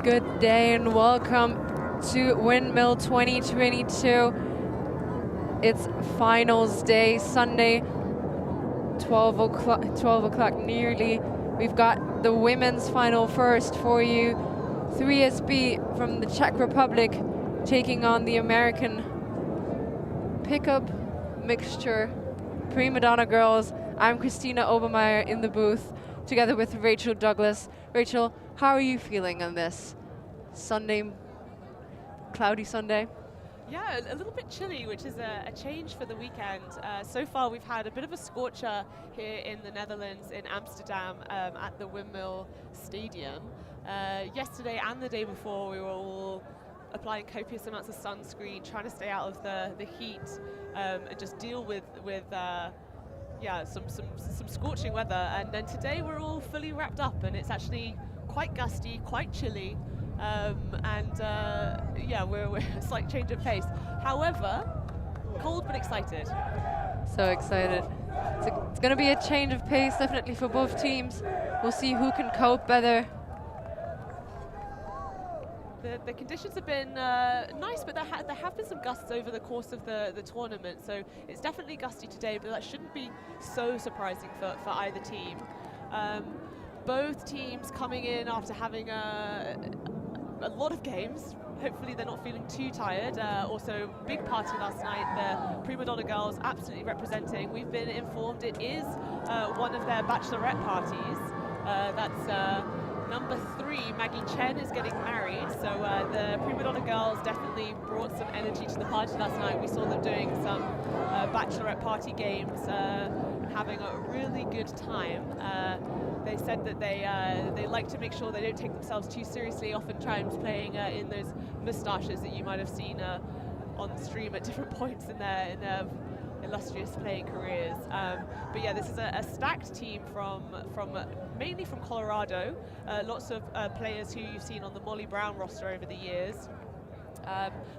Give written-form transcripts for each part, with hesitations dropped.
Good day and welcome to Windmill 2022. It's finals day, Sunday, 12 o'clock nearly. We've got the women's final first for you. 3SB from the Czech Republic taking on the American pickup mixture Primadonna girls. I'm Christina Obermeyer in the booth together with Rachel Douglas. Rachel, how are you feeling on this Sunday, cloudy Sunday? Yeah, a little bit chilly, which is a change for the weekend. So far we've had a bit of a scorcher here in the Netherlands, in Amsterdam, at the Windmill Stadium. Yesterday and the day before we were all applying copious amounts of sunscreen, trying to stay out of the heat and just deal with some scorching weather. And then today we're all fully wrapped up and it's actually quite gusty, quite chilly. We're a slight change of pace. However, cold but excited. So excited. It's going to be a change of pace, definitely for both teams. We'll see who can cope better. The conditions have been nice, but there have been some gusts over the course of the tournament, so it's definitely gusty today, but that shouldn't be so surprising for either team. Both teams coming in after having a lot of games. Hopefully they're not feeling too tired. Also, big party last night. The Primadonna girls absolutely representing. We've been informed it is one of their bachelorette parties. That's number 3, Maggie Chen, is getting married. So the Primadonna girls definitely brought some energy to the party last night. We saw them doing some bachelorette party games and having a really good time. They said that they like to make sure they don't take themselves too seriously, oftentimes playing in those moustaches that you might have seen on the stream at different points in their illustrious playing careers. But yeah, this is a stacked team from mainly from Colorado. Lots of players who you've seen on the Molly Brown roster over the years,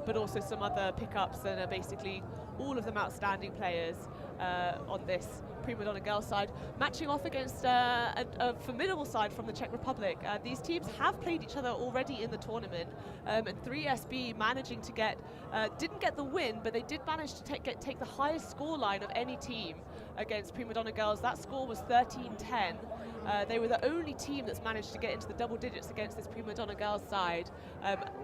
but also some other pickups, and basically all of them outstanding players on this Primadonna girls side, matching off against a formidable side from the Czech Republic. These teams have played each other already in the tournament, and 3SB managing to didn't get the win, but they did manage to take the highest score line of any team against Primadonna girls. That score was 13-10. They were the only team that's managed to get into the double digits against this Primadonna girls side.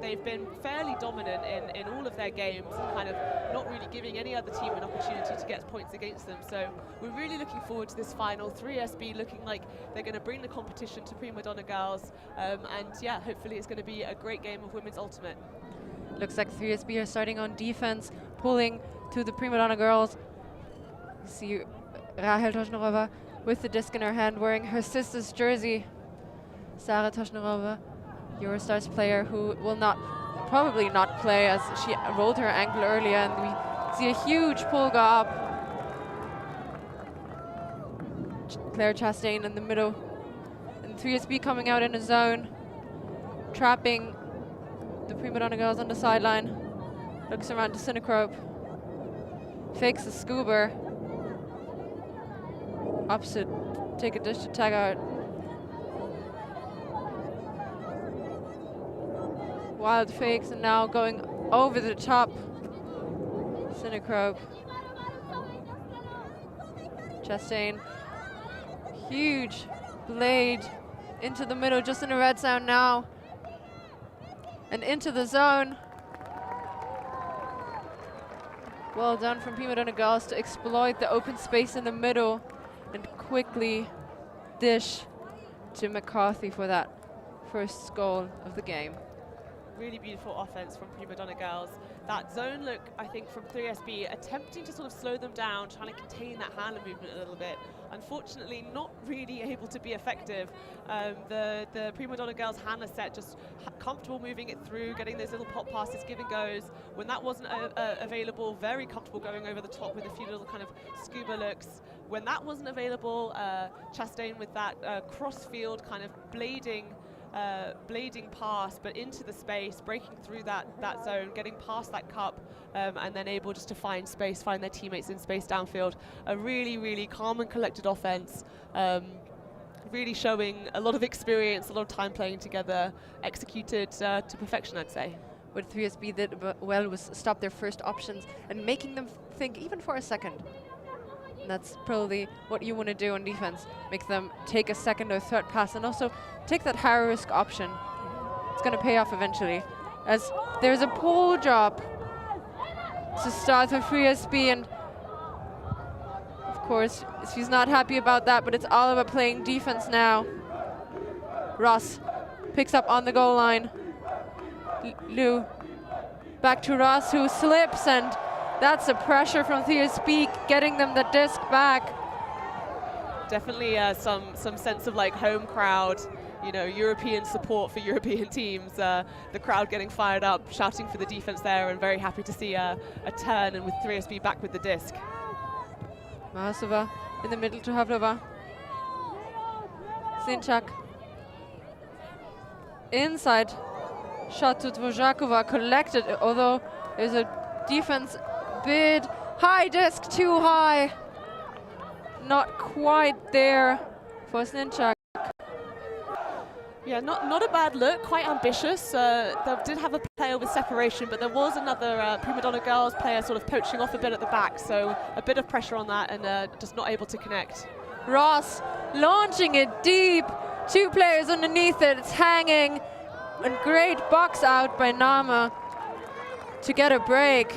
They've been fairly dominant in all of their games, and kind of not really giving any other team an opportunity to get points against them. So we're really looking forward to this final. 3SB looking like they're going to bring the competition to Primadonna girls, and yeah, hopefully it's going to be a great game of women's ultimate. Looks like 3SB are starting on defense, pulling to the Primadonna girls. You see Rahel Toshnerova with the disc in her hand, wearing her sister's jersey. Sarah Toshnerova, Eurostars player, who will probably not play, as she rolled her ankle earlier, and we see a huge pull go up. Claire Chastain in the middle, and 3SB coming out in a zone, trapping the Primadonna girls on the sideline. Looks around to Synchrope, fakes a scuba, opposite, take a dish to tag out. Wild fakes, and now going over the top. Synchrope, Chastain, huge blade into the middle, just in a red zone now, and into the zone. Well done from Primadonna girls to exploit the open space in the middle and quickly dish to McCarthy for that first goal of the game. Really beautiful offense from Primadonna girls. That zone look, I think, from 3SB, attempting to sort of slow them down, trying to contain that handler movement a little bit. Unfortunately, not really able to be effective. The Primadonna girls handler set just comfortable moving it through, getting those little pop passes, give and goes. When that wasn't available, very comfortable going over the top with a few little kind of scuba looks. When that wasn't available, Chastain with that cross-field kind of blading pass, but into the space, breaking through that zone, getting past that cup, and then able just to find their teammates in space downfield. A really, really calm and collected offense. really showing a lot of experience, a lot of time playing together, executed to perfection, I'd say. What 3SB did well was stop their first options and making them think even for a second. And that's probably what you want to do on defense. Make them take a second or third pass and also take that higher risk option. It's going to pay off eventually. As there's a pole drop to start with 3SB, and of course she's not happy about that, but it's all about playing defense now. Ross picks up on the goal line. Lou back to Ross, who slips, and that's the pressure from 3SB getting them the disc back. Definitely some sense of like home crowd, you know, European support for European teams. The crowd getting fired up, shouting for the defense there, and very happy to see a turn and with 3SB back with the disc. Mahasova in the middle to Havlova. Sinchak inside. Shot to Dvořáková, collected, although there's a defense bid. High disc, too high. Not quite there for Sinchak. Yeah, not a bad look, quite ambitious. They did have a player with separation, but there was another Primadonna girls player sort of poaching off a bit at the back, so a bit of pressure on that and just not able to connect. Ross launching it deep. 2 players underneath it, it's hanging. And great box out by Nama to get a break.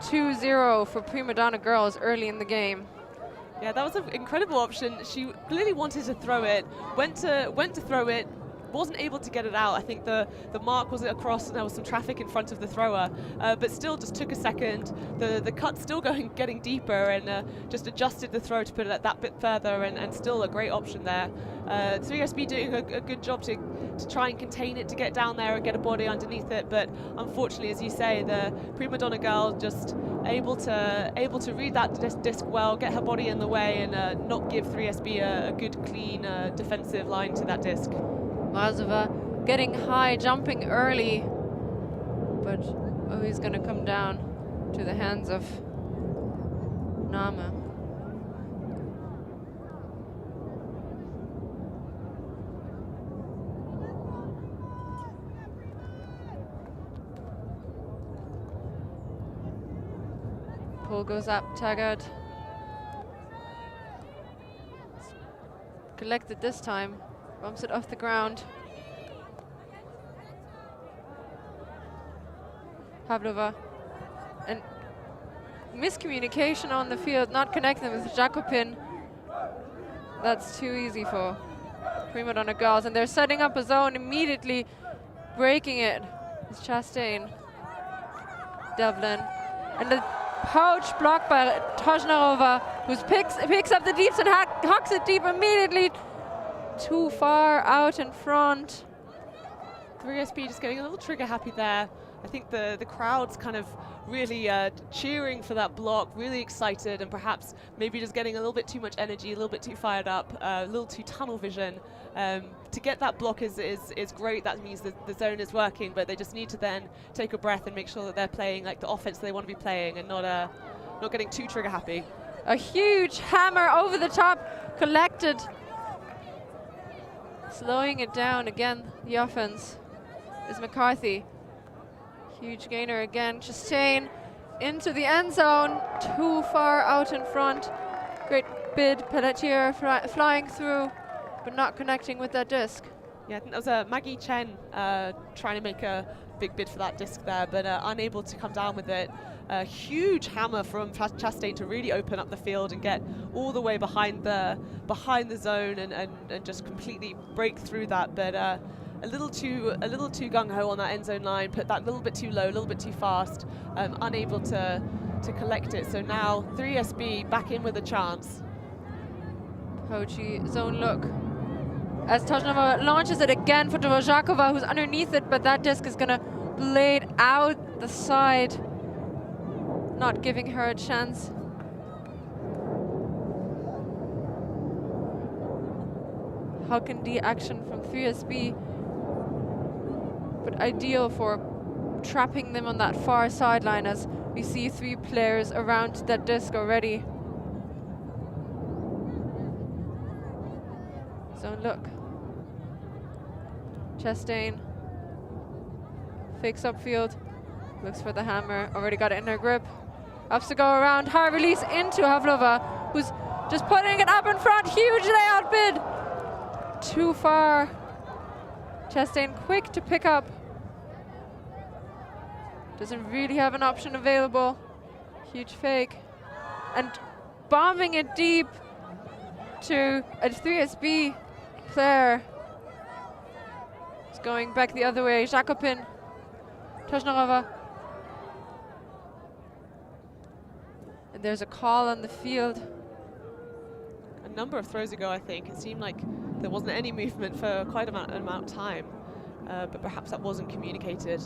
2-0 for Primadonna girls early in the game. Yeah, that was an incredible option. She clearly wanted to throw it, went to throw it, wasn't able to get it out. I think the mark was across and there was some traffic in front of the thrower, but still just took a second. The cut's still getting deeper, and just adjusted the throw to put it that bit further, and still a great option there. 3SB doing a good job to try and contain it, to get down there and get a body underneath it, but unfortunately, as you say, the Primadonna girl just able to read that disc well, get her body in the way, and not give 3SB a good, clean defensive line to that disc. Mazova getting high, jumping early, but he's going to come down to the hands of Nama. Pull goes up, Taggart. Collected this time. Bumps it off the ground. Havlova. And miscommunication on the field, not connecting with Jakobin. That's too easy for Primadonna girls. And they're setting up a zone immediately, breaking it. It's Chastain. Devlin. And the pouch blocked by Tojnarova, who picks up the deeps and hucks it deep immediately. Too far out in front. 3SB just getting a little trigger happy there. I think the crowd's kind of really cheering for that block, really excited, and perhaps maybe just getting a little bit too much energy, a little bit too fired up, a little too tunnel vision. To get that block is great. That means that the zone is working, but they just need to then take a breath and make sure that they're playing like the offense they want to be playing, and not getting too trigger happy. A huge hammer over the top, collected. Slowing it down again, the offense is McCarthy. Huge gainer again. Chastain into the end zone, too far out in front. Great bid, Pelletier flying through, but not connecting with that disc. Yeah, I think that was Maggie Chen trying to make a big bid for that disc there, but unable to come down with it. A huge hammer from Chastain to really open up the field and get all the way behind the zone and just completely break through that. But a little too gung-ho on that end zone line, put that a little bit too low, a little bit too fast, unable to collect it. So now 3SB back in with a chance. Pochi zone look. As Tojnarova launches it again for Dvořáková, who's underneath it, but that disc is gonna blade out the side, not giving her a chance. Halkindi action from 3SB, but ideal for trapping them on that far sideline, as we see 3 players around that disc already. Don't look. Chastain fakes upfield, looks for the hammer, already got it in her grip. Ups to go around, hard release into Havlova, who's just putting it up in front, huge layout bid. Too far. Chastain quick to pick up. Doesn't really have an option available. Huge fake. And bombing it deep to a 3SB player. It's going back the other way. Jakobin, Toshnarova. And there's a call on the field. A number of throws ago, I think, it seemed like there wasn't any movement for quite an amount of time, but perhaps that wasn't communicated.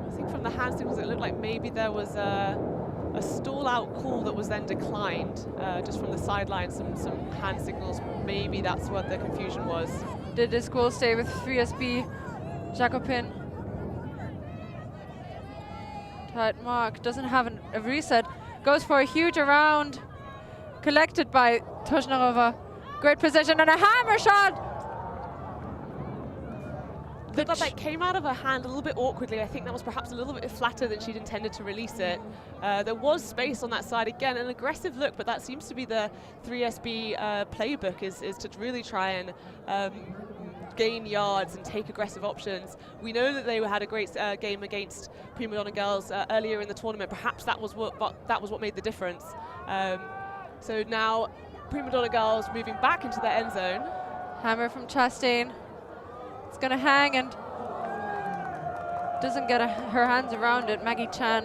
I think from the hand signals, it looked like maybe there was a stall-out call that was then declined, just from the sideline, some hand signals. Maybe that's what the confusion was. Did this goal stay with 3SB? Jakobin. Tight mark, doesn't have a reset. Goes for a huge around. Collected by Toshnarova. Great position and a hammer shot! That came out of her hand a little bit awkwardly. I think that was perhaps a little bit flatter than she'd intended to release it. There was space on that side. Again, an aggressive look, but that seems to be the 3SB playbook, is to really try and gain yards and take aggressive options. We know that they had a great game against Primadonna girls earlier in the tournament. Perhaps that was what made the difference. So now Primadonna girls moving back into their end zone. Hammer from Chastain. It's going to hang and doesn't get her hands around it. Maggie Chan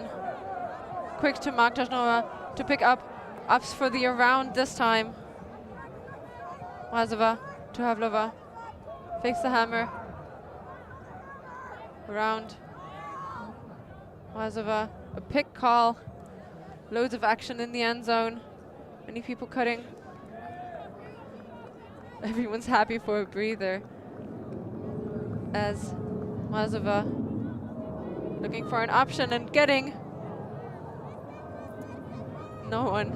quick to mark Toshnarova to pick up. Ups for the around this time. Mazova to Havlova. Fakes the hammer. Around. Mazova. A pick call. Loads of action in the end zone. Many people cutting. Everyone's happy for a breather. As Mazova looking for an option and getting no one.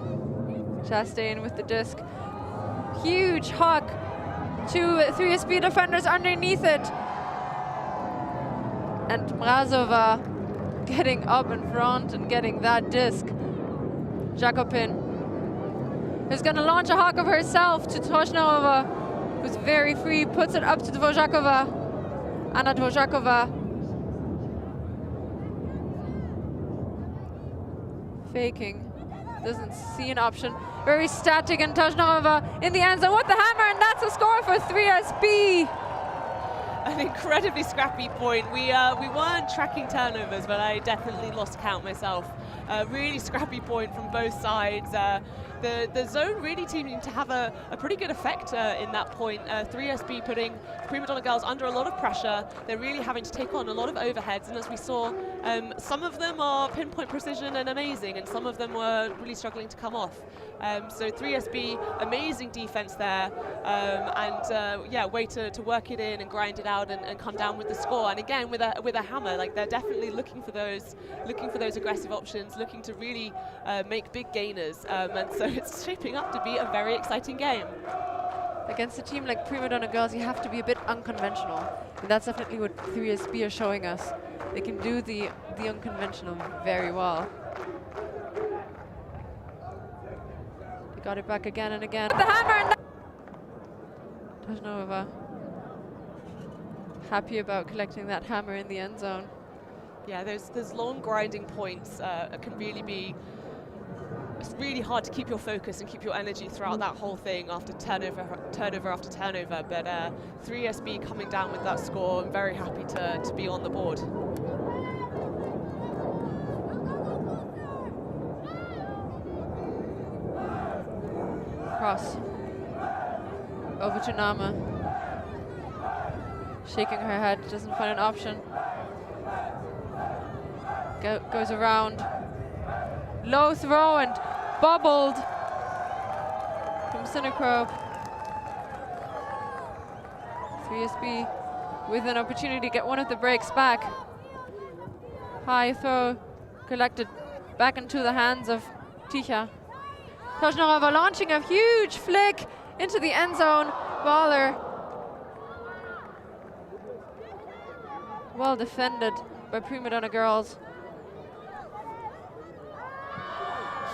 Chastain with the disc. Huge hawk. 2 3SB defenders underneath it. And Mrazova getting up in front and getting that disc. Jakobin, who's going to launch a hawk of herself to Toshnarova, who's very free, puts it up to Dvořáková. Anna Dvořáková. Faking. Doesn't see an option. Very static, and Toshnarova in the end zone with the hammer, and that's a score for 3SB. An incredibly scrappy point. We weren't tracking turnovers, but I definitely lost count myself. Really scrappy point from both sides. The zone really seeming to have a pretty good effect in that point. 3SB putting Primadonna girls under a lot of pressure. They're really having to take on a lot of overheads, and as we saw, some of them are pinpoint precision and amazing, and some of them were really struggling to come off. So 3SB, amazing defense there, and yeah, way to work it in and grind it out and come down with the score. And again, with a hammer, like they're definitely looking for those aggressive options, looking to really make big gainers. And so it's shaping up to be a very exciting game. Against a team like Primadonna girls, you have to be a bit unconventional, and that's definitely what 3SB are showing us. They can do the unconventional very well. They got it back again and again. The hammer! Toshnarova happy about collecting that hammer in the end zone. Yeah, those long grinding points can really be. It's really hard to keep your focus and keep your energy throughout that whole thing after turnover after turnover. But 3SB coming down with that score, I'm very happy to be on the board. Cross. Over to Nama. Shaking her head, doesn't find an option. Goes around. Low throw and bobbled from Sinecrope. 3SB with an opportunity to get one of the breaks back. High throw collected back into the hands of Ticha. Kozhnarova launching a huge flick into the end zone. Fowler. Well defended by Primadonna girls.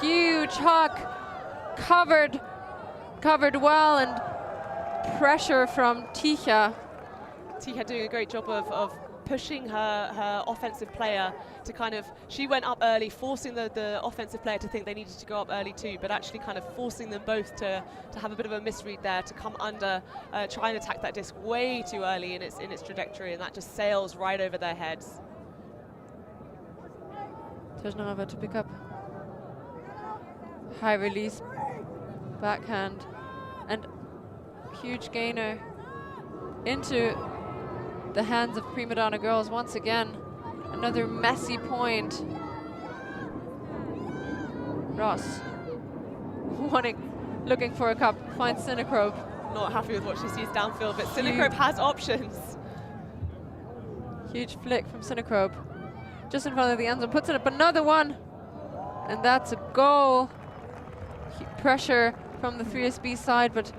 Huge huck, covered well, and pressure from Ticha. Ticha doing a great job of pushing her offensive player to kind of, she went up early, forcing the offensive player to think they needed to go up early too, but actually kind of forcing them both to have a bit of a misread there, to come under, try and attack that disc way too early in its trajectory, and that just sails right over their heads. Kozhnarova to pick up. High release, backhand, and huge gainer into the hands of Primadonna girls once again. Another messy point. Ross looking for a cup, finds Sinekrope. Not happy with what she sees downfield, but Sinekrope has options. Huge flick from Sinekrope. Just in front of the end zone, puts it up another one. And that's a goal. Pressure from the 3SB side, but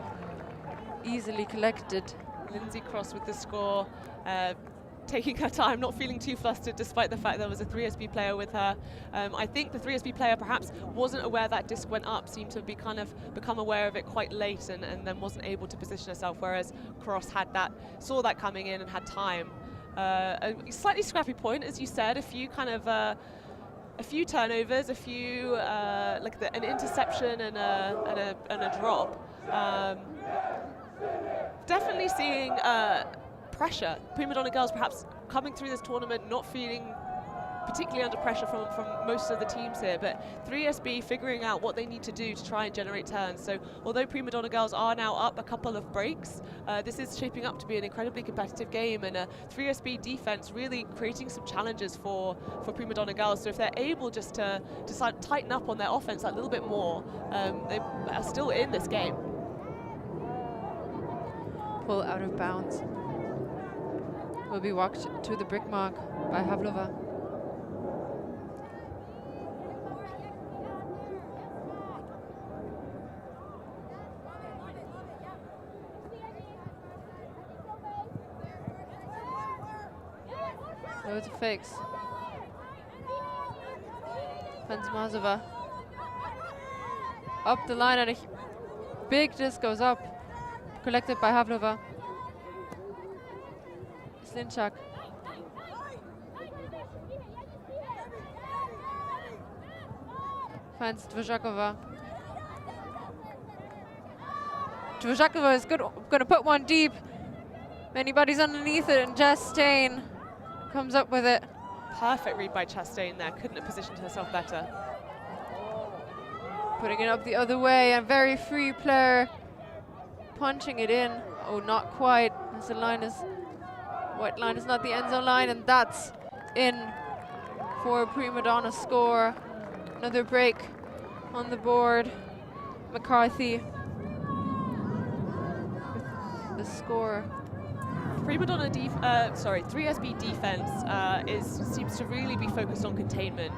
easily collected. Lindsay Cross with the score, taking her time, not feeling too flustered despite the fact there was a 3SB player with her. I think the 3SB player perhaps wasn't aware that disc went up, seemed to be kind of become aware of it quite late, and then wasn't able to position herself, whereas Cross had that, saw that coming in and had time. A slightly scrappy point, as you said, a few kind of a few turnovers, a few like an interception and a drop. Definitely seeing pressure. Primadonna girls perhaps coming through this tournament not feeling particularly under pressure from most of the teams here, but 3SB figuring out what they need to do to try and generate turns. So although Primadonna girls are now up a couple of breaks, this is shaping up to be an incredibly competitive game, and 3SB defense really creating some challenges for Primadonna girls. So if they're able just to tighten up on their offense a little bit more, they are still in this game. Pull out of bounds. Will be walked to the brick mark by Havlova. Loads of fakes. Penzmazova up the line, and a big disc goes up, collected by Havlova. Slinchak. Finds Dvořáková. Dvořáková is going to put one deep. Anybody's underneath it, and Chastain comes up with it. Perfect read by Chastain there. Couldn't have positioned herself better. Putting it up the other way, a very free player. Punching it in. Oh, not quite. As the line is, white line is not the end zone line, and that's in for a Primadonna score. Another break on the board. McCarthy with the score. Primadonna 3SB defense seems to really be focused on containment.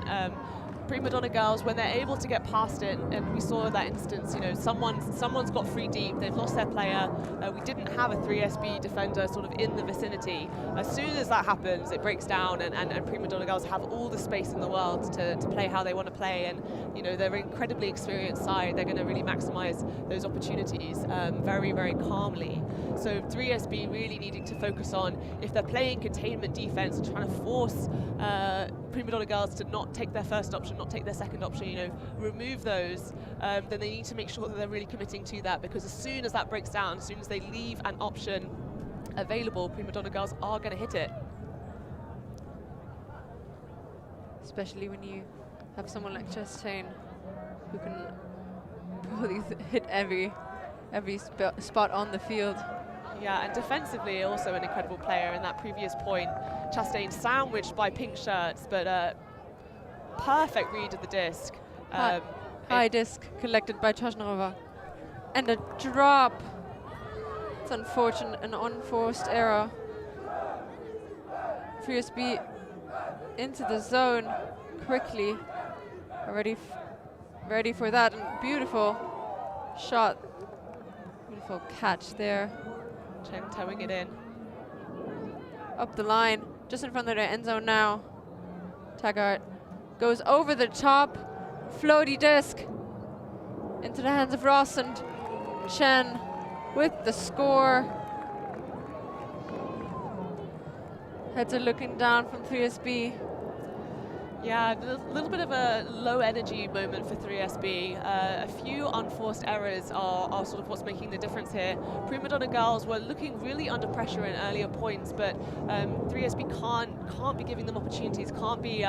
Primadonna girls, when they're able to get past it, and we saw that instance, you know, someone's got free deep, they've lost their player. We didn't have a 3SB defender sort of in the vicinity. As soon as that happens, it breaks down, and Primadonna girls have all the space in the world to play how they want to play, and you know, they're an incredibly experienced side. They're going to really maximize those opportunities very, very calmly. So 3SB really needing to focus on, if they're playing containment defense and trying to force Primadonna girls to not take their first option, not take their second option, you know, remove those, then they need to make sure that they're really committing to that, because as soon as that breaks down, as soon as they leave an option available, Primadonna girls are going to hit it. Especially when you have someone like Chastain who can probably hit every spot on the field. Yeah, and defensively also an incredible player. In that previous point, Chastain sandwiched by pink shirts, but perfect read of the disc. High disc collected by Kozhnarova. And a drop. It's unfortunate, an unforced error. 3SB into the zone quickly. Ready for that. And beautiful shot. Beautiful catch there. Chen towing it in. Up the line, just in front of the end zone now. Taggart goes over the top. Floaty disc into the hands of Ross, and Chen with the score. Heads are looking down from 3SB. Yeah, a little bit of a low energy moment for 3SB. A few unforced errors are sort of what's making the difference here. Primadonna girls were looking really under pressure in earlier points, but 3SB can't be giving them opportunities, can't be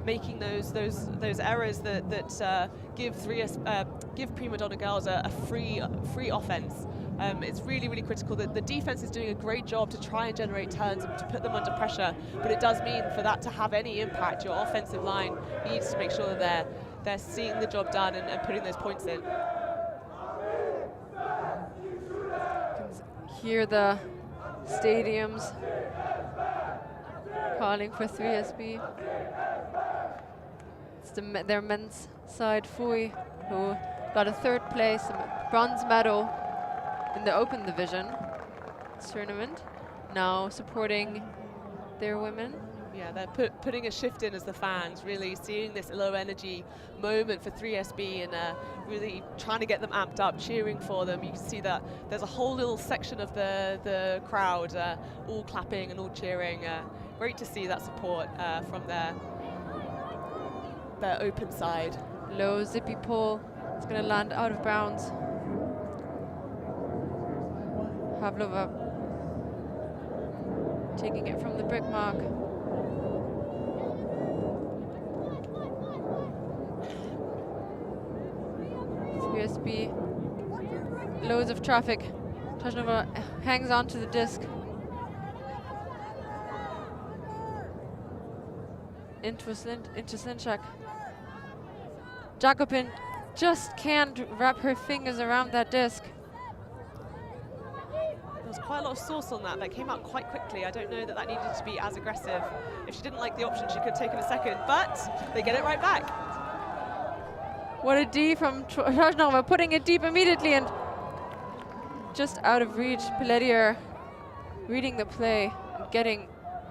making those errors that give Primadonna girls a free offense. It's really, really critical that the defense is doing a great job to try and generate turns and to put them under pressure, but it does mean for that to have any impact, your offensive line needs to make sure that they're seeing the job done and putting those points in. You can hear the stadiums calling for 3SB. It's their men's side, Fui, who got a 3rd place, a bronze medal in the open division tournament, now supporting their women. Yeah, they're putting a shift in as the fans, really seeing this low energy moment for 3SB and really trying to get them amped up, cheering for them. You can see that there's a whole little section of the crowd all clapping and all cheering. Great to see that support from their open side. Low zippy pull, it's going to land out of bounds. Pavlova taking it from the brick mark. USB, loads of traffic. Tajnova hangs on to the disc. Into Slinchak. Jacobin just can't wrap her fingers around that disc. There was quite a lot of sauce on that. That came out quite quickly. I don't know that needed to be as aggressive. If she didn't like the option, she could have taken a second, but they get it right back. What a D from Tajnova, putting it deep immediately and just out of reach. Pelletier reading the play and getting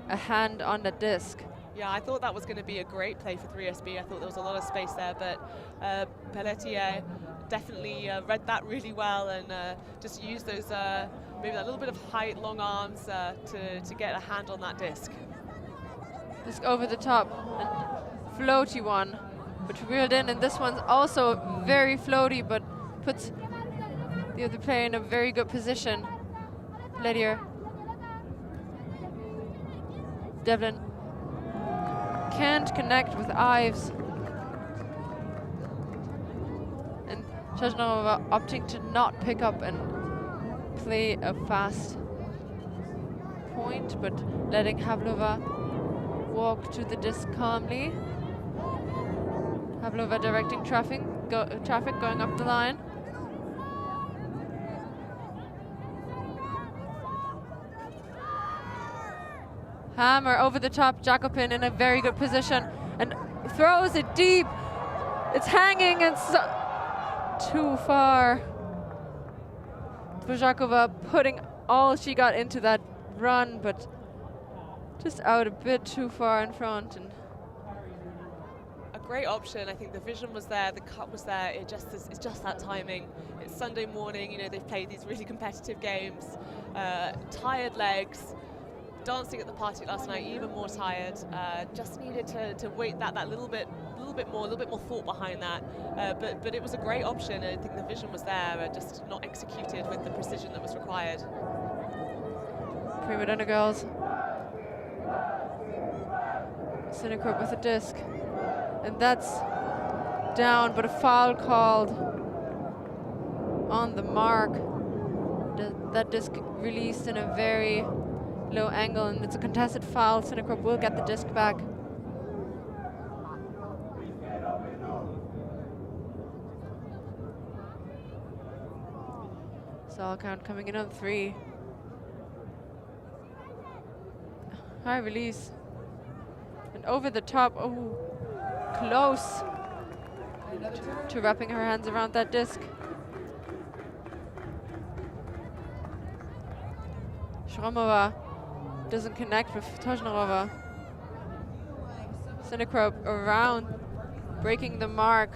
a hand on the disc. Yeah, I thought that was going to be a great play for 3SB. I thought there was a lot of space there, but Pelletier definitely read that really well and just used those maybe that little bit of height, long arms to get a hand on that disc. Disc over the top, and floaty one, which reeled in, and this one's also very floaty, but puts the other player in a very good position. Pelletier. Devlin can't connect with Ives. And Tajnova opting to not pick up and play a fast point, but letting Havlova walk to the disc calmly. Havlova directing traffic going up the line. Hammer over the top, Jacobin in a very good position and throws it deep. It's hanging and too far. Dvořáková putting all she got into that run, but just out a bit too far in front. And a great option. I think the vision was there, the cut was there. It's just that timing. It's Sunday morning. You know, they've played these really competitive games. Tired legs. Dancing at the party last night, even more tired. Just needed to wait that little bit more thought behind that. But it was a great option. I think the vision was there, just not executed with the precision that was required. Primadonna girls. Synchro with a disc, and that's down, but a foul called on the mark. That disc released in a very low angle, and it's a contested foul. Synchro will get the disc back. Saw count coming in on 3. High release. And over the top, oh, close to wrapping her hands around that disc. Shromova doesn't connect with Tojnarova. Sinekrop around, breaking the mark.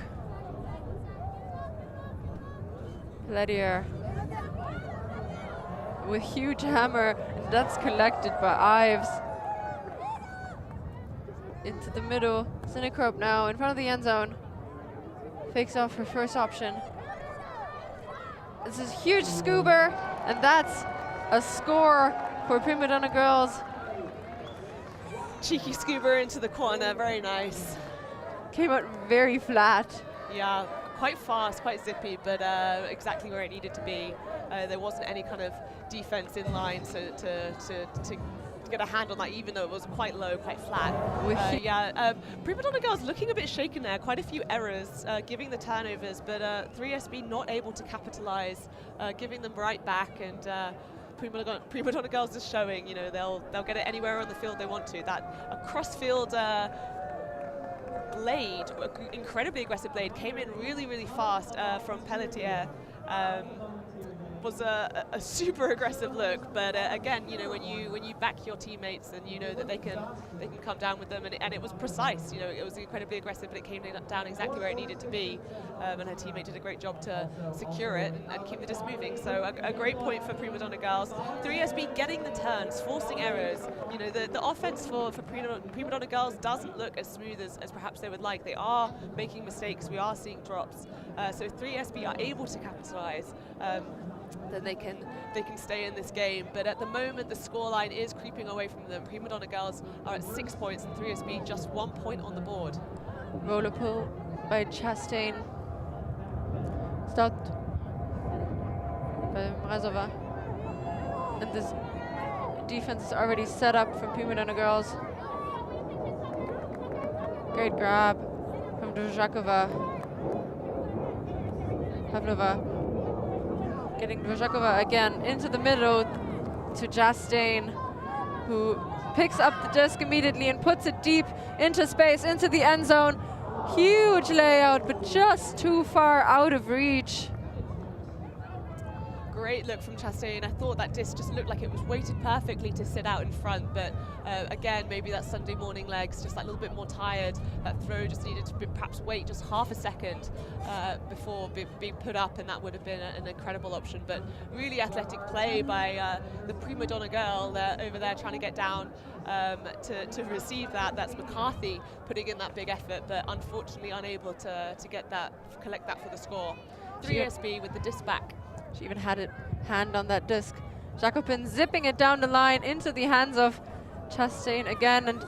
Pelletier with huge hammer, and that's collected by Ives. Into the middle, Sinekrop now in front of the end zone. Fakes off her first option. This is huge scuba, and that's a score for Primadonna girls. Cheeky scuba into the corner, very nice. Came out very flat. Yeah, quite fast, quite zippy, but exactly where it needed to be. There wasn't any kind of defense in line to get a hand on that, even though it was quite low, quite flat. Primadonna girls looking a bit shaken there. Quite a few errors, giving the turnovers, but 3SB not able to capitalize, giving them right back. And Primadonna girls is showing, you know, they'll get it anywhere on the field they want to. That a cross-field blade, incredibly aggressive blade, came in really, really fast from Pelletier. Was a super aggressive look, but again, you know, when you back your teammates, and you know that they can come down with them, and it was precise. You know, it was incredibly aggressive, but it came down exactly where it needed to be, and her teammate did a great job to secure it and keep the disc moving. So a great point for Primadonna girls. 3SB getting the turns, forcing errors. You know, the offense for Primadonna girls doesn't look as smooth as perhaps they would like. They are making mistakes. We are seeing drops. So 3SB are able to capitalize. Then they can stay in this game. But at the moment, the scoreline is creeping away from them. Primadonna girls are at 6 points, and 3SB just 1 point on the board. Roller pull by Chastain. Stopped by Mrazova. And this defense is already set up from Primadonna girls. Great grab from Doroshenko. Pavlova getting Doroshenko again into the middle to Chastain, who picks up the disc immediately and puts it deep into space, into the end zone. Huge layout, but just too far out of reach. Great look from Chastain. I thought that disc just looked like it was weighted perfectly to sit out in front, but again, maybe that Sunday morning legs just that little bit more tired. That throw just needed to perhaps wait just half a second before being put up, and that would have been an incredible option. But really athletic play by the Primadonna girl over there trying to get down to receive that. That's McCarthy putting in that big effort, but unfortunately unable to collect that for the score. 3SB with the disc back. She even had a hand on that disc. Jacobin zipping it down the line into the hands of Chastain again, and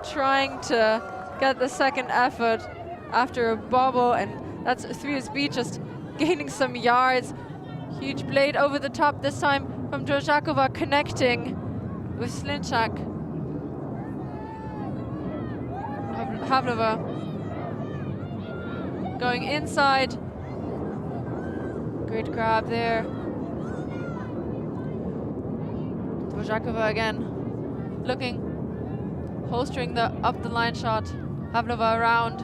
trying to get the second effort after a bobble, and that's 3SB just gaining some yards. Huge blade over the top this time from Doroshenko, connecting with Slinchak. Havlova going inside. Great grab there. Doroshenko again, looking, holstering the up the line shot. Havlova around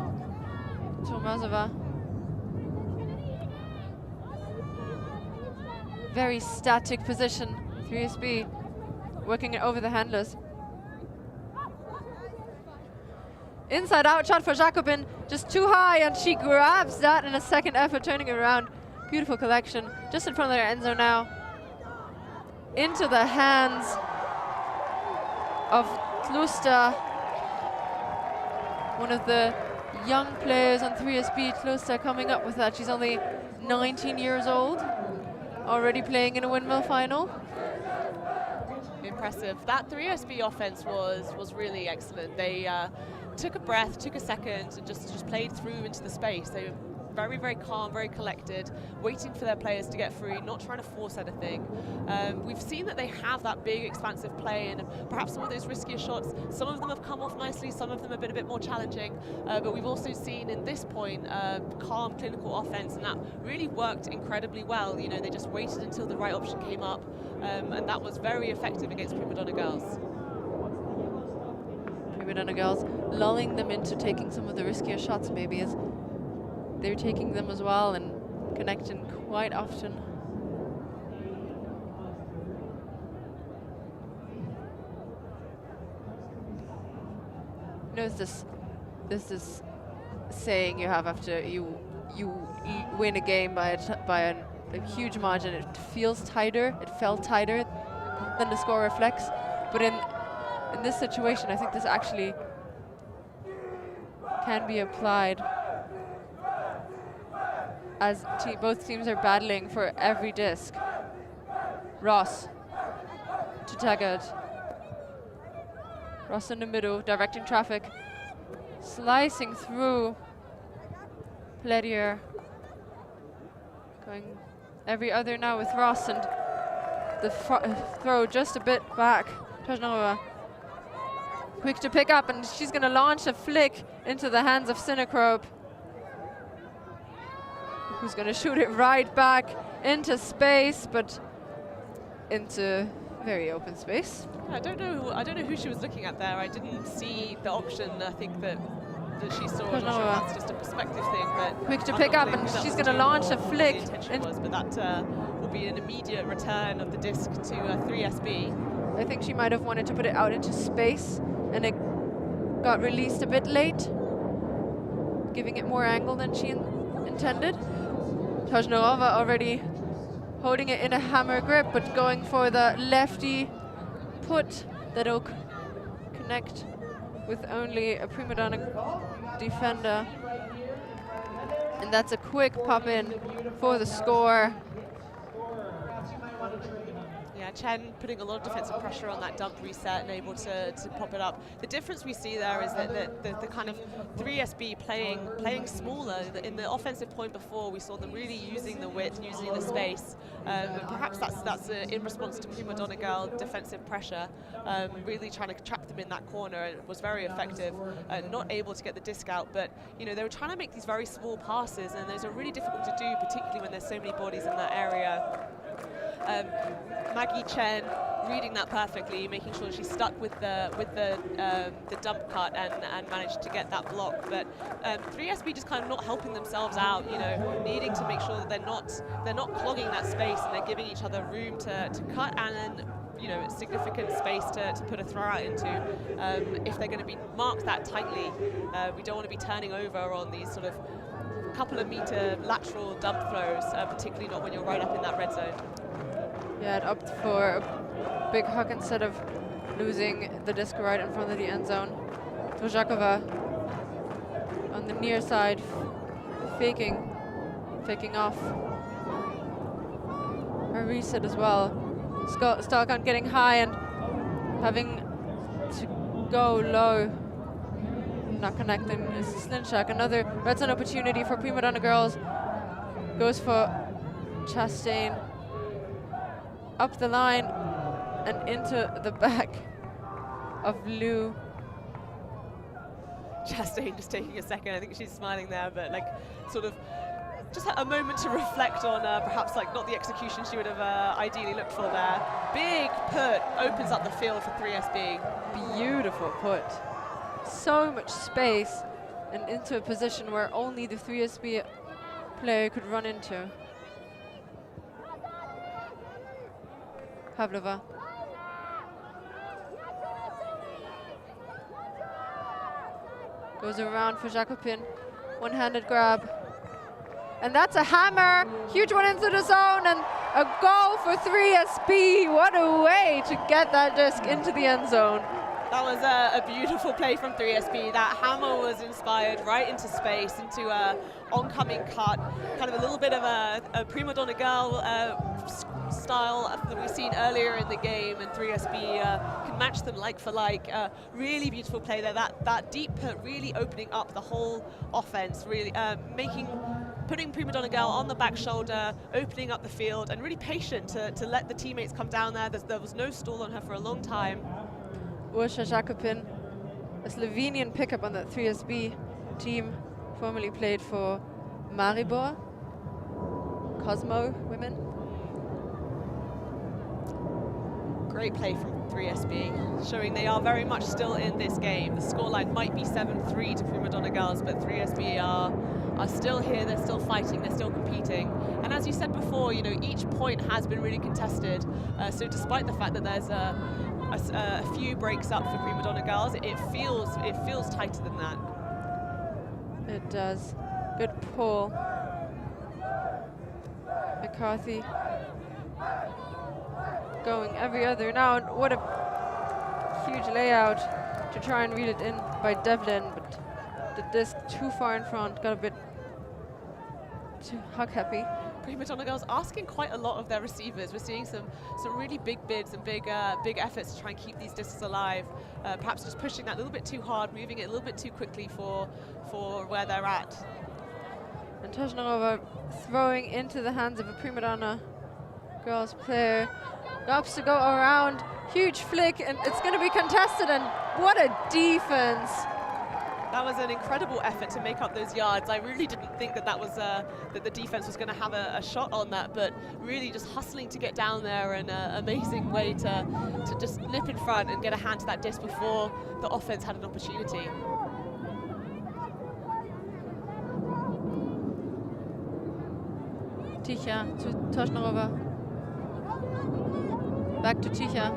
to Mrazova. Very static position. 3SB working it over the handlers. Inside out shot for Jacobin, just too high, and she grabs that in a second effort, turning it around. Beautiful collection, just in front of their end zone now. Into the hands of Tlusta, one of the young players on 3SB. Tlusta coming up with that. She's only 19 years old, already playing in a Windmill final. Impressive. That 3SB offense was really excellent. They took a breath, took a second, and just played through into the space. They were very, very calm, very collected, waiting for their players to get free, not trying to force anything. We've seen that they have that big, expansive play, and perhaps some of those riskier shots, some of them have come off nicely, some of them have been a bit more challenging, but we've also seen in this point calm, clinical offense, and that really worked incredibly well. You know, they just waited until the right option came up, and that was very effective against Primadonna girls. Primadonna girls, lulling them into taking some of the riskier shots maybe, as they're taking them as well and connecting quite often. You know, there's this saying you have after you win a game by a huge margin. It feels tighter. It felt tighter than the score reflects. But in this situation, I think this actually can be applied, as both teams are battling for every disc. Ross to Taggart. Ross in the middle, directing traffic, slicing through Pledier. Going every other now with Ross, and the throw just a bit back. Tajnarova quick to pick up, and she's going to launch a flick into the hands of Sinekrope, who's going to shoot it right back into space, but into very open space. I don't know who she was looking at there. I didn't see the option. I think that she saw. I'm not sure if that's just a perspective thing, but quick to pick up, and she's going to launch a flick. The intention was, but that will be an immediate return of the disc to 3SB. I think she might have wanted to put it out into space, and it got released a bit late, giving it more angle than she intended. Tajnarova already holding it in a hammer grip, but going for the lefty put that'll connect with only a Primadonna defender. And that's a quick pop in for the score. Yeah, Chen putting a lot of defensive pressure on that dump reset and able to pop it up. The difference we see there is that the kind of 3SB playing smaller. In the offensive point before, we saw them really using the width, using the space. And perhaps that's in response to Primadonna girl defensive pressure, really trying to trap them in that corner. It was very effective, not able to get the disc out, but you know, they were trying to make these very small passes, and those are really difficult to do, particularly when there's so many bodies in that area. Maggie Chen reading that perfectly, making sure she's stuck with the dump cut and managed to get that block. But 3SB just kind of not helping themselves out, you know, needing to make sure that they're not clogging that space, and they're giving each other room to cut and then, you know, significant space to put a throw out into. If they're going to be marked that tightly, we don't want to be turning over on these sort of couple of meter lateral dump throws, particularly not when you're right up in that red zone. Yeah, it opted for a big hook instead of losing the disc right in front of the end zone. Dvořáková on the near side, faking off a reset as well. Stalkon getting high and having to go low. Not connecting. Slinchak, another red zone opportunity for Primadonna girls. Goes for Chastain. Up the line and into the back of Lou. Chastain just taking a second. I think she's smiling there, but like sort of just a moment to reflect on perhaps like not the execution she would have ideally looked for there. Big put opens up the field for 3SB. Beautiful put. So much space and into a position where only the 3SB player could run into. Pavlova. Goes around for Jakopin. One-handed grab. And that's a hammer. Huge one into the zone and a goal for 3SB. What a way to get that disc into the end zone. That was a beautiful play from 3SB. That hammer was inspired right into space, into a oncoming cut. Kind of a little bit of a Primadonna girl style that we've seen earlier in the game, and 3SB can match them like for like. Really beautiful play there. That deep put really opening up the whole offense, really putting Primadonna girl on the back shoulder, opening up the field, and really patient to let the teammates come down there. There was no stall on her for a long time. Urša Jakopin, a Slovenian pickup on that 3SB team, formerly played for Maribor, Cosmo women. great play from 3SB, showing they are very much still in this game. The scoreline might be 7-3 to Primadonna Girls, but 3SB are still here, they're still fighting, they're still competing. And as you said before, you know, each point has been really contested. So despite the fact that there's a few breaks up for Primadonna Girls, it feels tighter than that. It does. Good pull. McCarthy going every other now, and what a huge layout to try and read it in by Devlin, but the disc too far in front, got a bit too huck happy. Primadonna Girls asking quite a lot of their receivers. We're seeing some really big bids and big efforts to try and keep these discs alive. Perhaps just pushing that a little bit too hard, moving it a little bit too quickly for where they're at. And Tojnarova throwing into the hands of a Primadonna Girls player. Opts to go around, huge flick, and it's going to be contested, and what a defense. That was an incredible effort to make up those yards. I really didn't think that that the defense was going to have a shot on that, but really just hustling to get down there, and an amazing way to just nip in front and get a hand to that disc before the offense had an opportunity. Ticha to Tojnarova. Back to Ticha.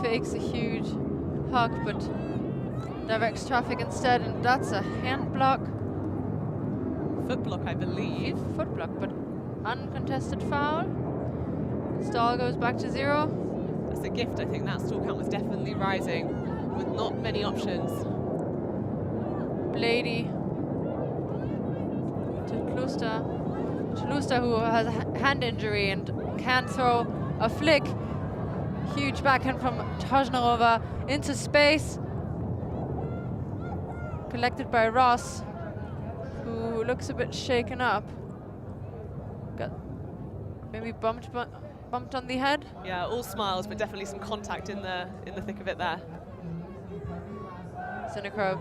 Fakes a huge hug, but directs traffic instead, and that's a hand block. Foot block, I believe. Foot block, but uncontested foul. Stall goes back to 0. That's a gift. I think that stall count was definitely rising with not many options. Blady to Kluster. Kluster, who has a hand injury and can't throw a flick. Huge backhand from Tojnarova into space. Collected by Ross, who looks a bit shaken up. Got maybe bumped on the head. Yeah, all smiles, but definitely some contact in the thick of it there. Sinekrob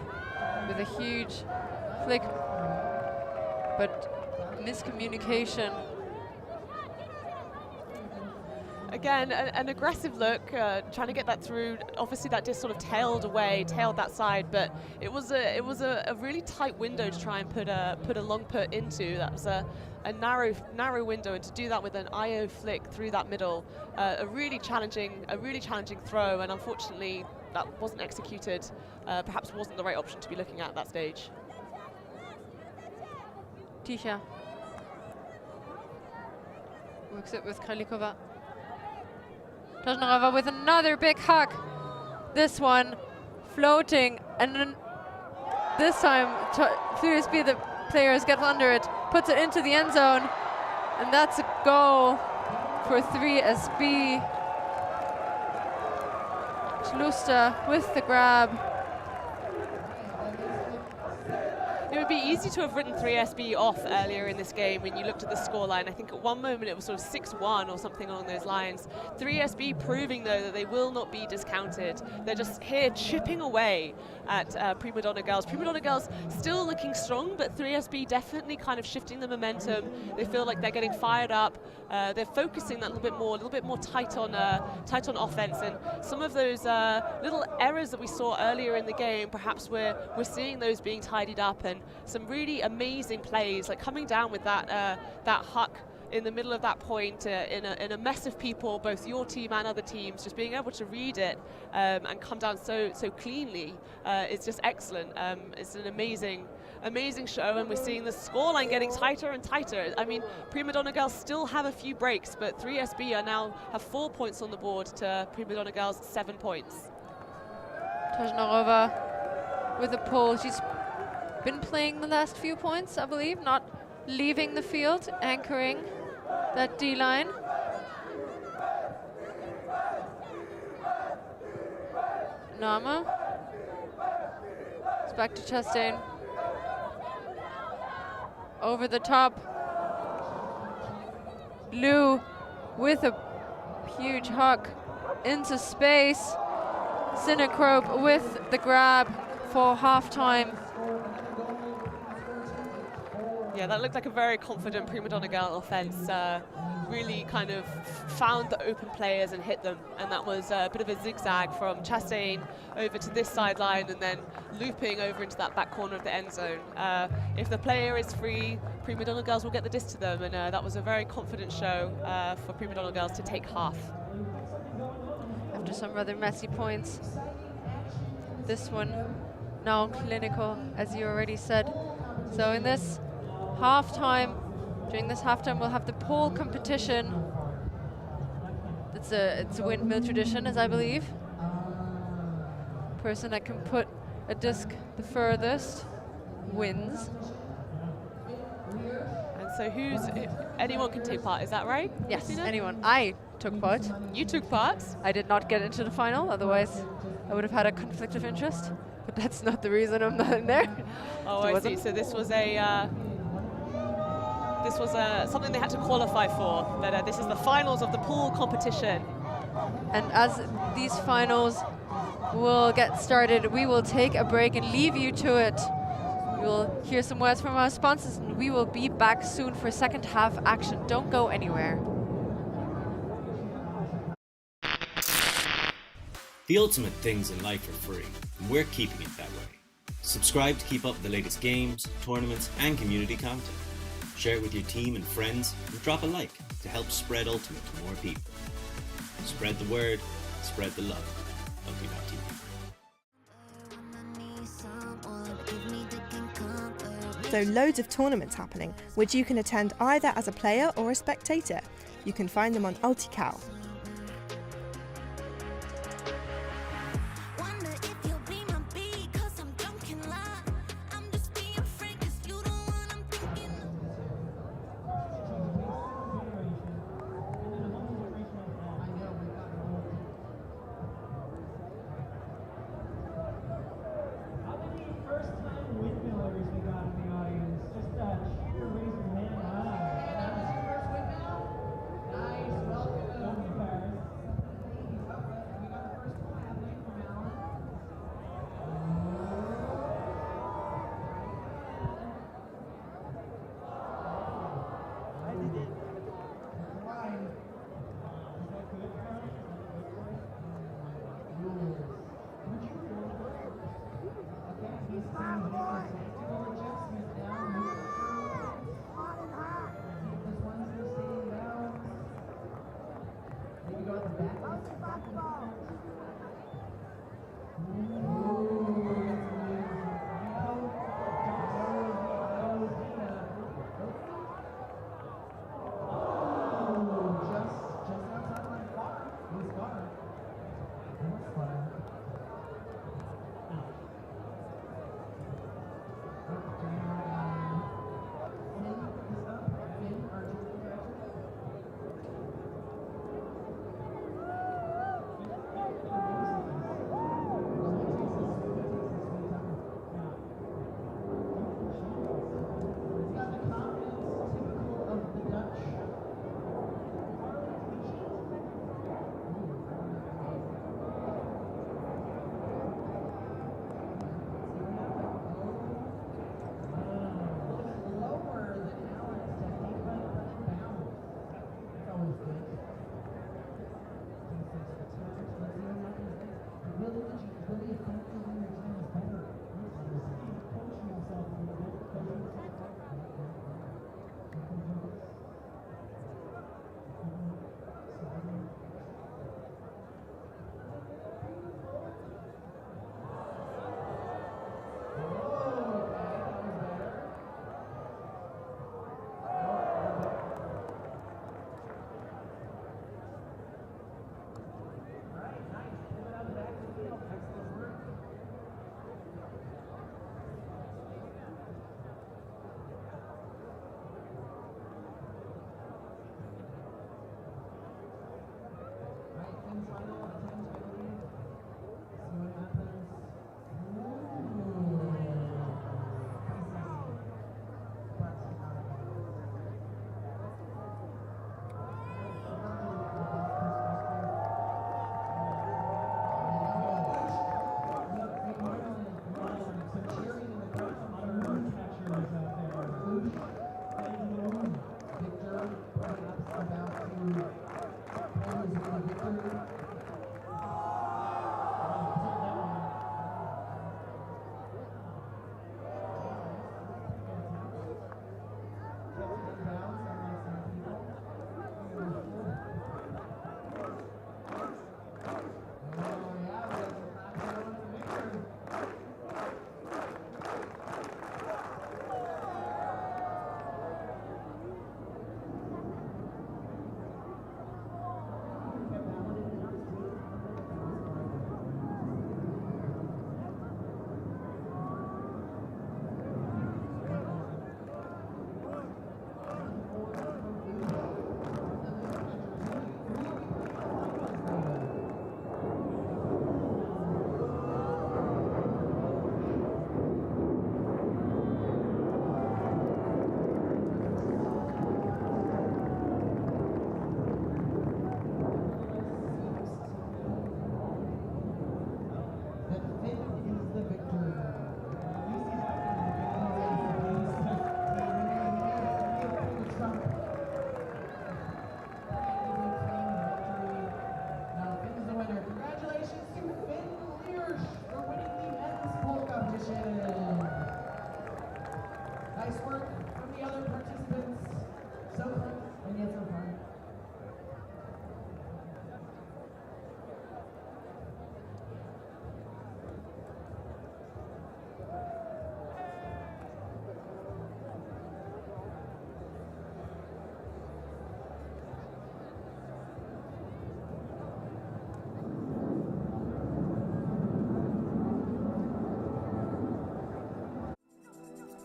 with a huge flick, but miscommunication. Again, an aggressive look, trying to get that through. Obviously, that disc sort of tailed that side, but it was a really tight window to try and put a long put into. That was a narrow window, and to do that with an IO flick through that middle, a really challenging throw, and unfortunately that wasn't executed. Perhaps wasn't the right option to be looking at that stage. Ticha works it with Kralikova. Tojnarova with another big huck. This one floating, and then this time Frisbee, the players, gets under it, puts it into the end zone, and that's a goal for 3SB. Schluster with the grab. It would be easy to have written 3SB off earlier in this game when you looked at the scoreline. I think at one moment it was sort of 6-1 or something along those lines. 3SB proving, though, that they will not be discounted. They're just here chipping away at Primadonna Girls. Primadonna Girls still looking strong, but 3SB definitely kind of shifting the momentum. They feel like they're getting fired up. They're focusing that a little bit more tight on offense, and some of those little errors that we saw earlier in the game, perhaps we're seeing those being tidied up, and some really amazing plays, like coming down with that huck in the middle of that point in a mess of people, both your team and other teams, just being able to read it and come down so cleanly. It's just excellent. It's an amazing show, and we're seeing the scoreline getting tighter and tighter. I mean, Primadonna Girls still have a few breaks, but 3SB have 4 points on the board to Primadonna Girls' 7 points. Tojnarova with a pull. She's been playing the last few points, I believe, not leaving the field, anchoring that D-line. Nama. It's back to Chastain. Over the top. Lou with a huge huck into space. Sinekrob with the grab for halftime. Yeah, that looked like a very confident Primadonna girl offense. Really kind of found the open players and hit them, and that was a bit of a zigzag from Chastain over to this sideline and then looping over into that back corner of the end zone. If the player is free, Primadonna girls will get the disc to them, and that was a very confident show for Primadonna girls to take half. After some rather messy points, this one now clinical, as you already said. So in this halftime, during this halftime, we'll have the pole competition. It's a windmill tradition, as I believe. Person that can put a disc the furthest wins. And so anyone can take part, is that right? Yes, Christina? anyone. I took part. You took part? I did not get into the final, otherwise I would have had a conflict of interest. But that's not the reason I'm not in there. Oh, I see. So this was something they had to qualify for. But this is the finals of the pool competition. And as these finals will get started, we will take a break and leave you to it. We will hear some words from our sponsors, and we will be back soon for second half action. Don't go anywhere. The ultimate things in life are free, and we're keeping it that way. Subscribe to keep up with the latest games, tournaments, and community content. Share it with your team and friends, and drop a like to help spread Ultimate to more people. Spread the word, spread the love. ULTI.TV. So loads of tournaments happening, which you can attend either as a player or a spectator. You can find them on ULTI.TV.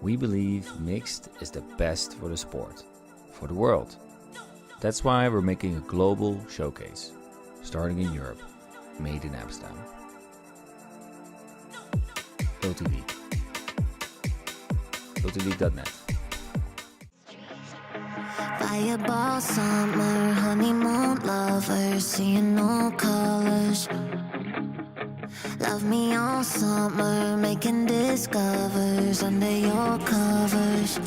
We believe mixed is the best for the sport, for the world. That's why we're making a global showcase, starting in Europe, made in Amsterdam. ULTI.TV. ULTI.net. Fireball summer, honeymoon lovers, seeing all colors. Love me all summer, making discovers under your covers.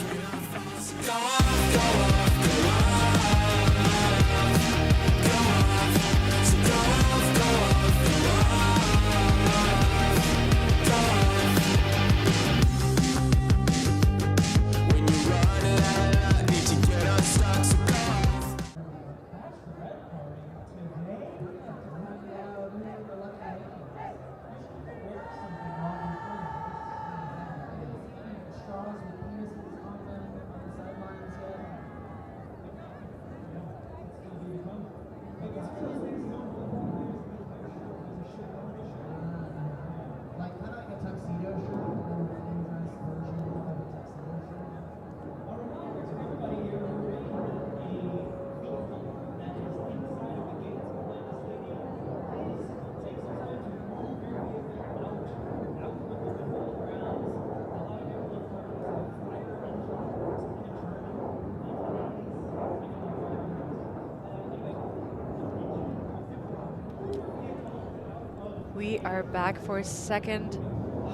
We are back for second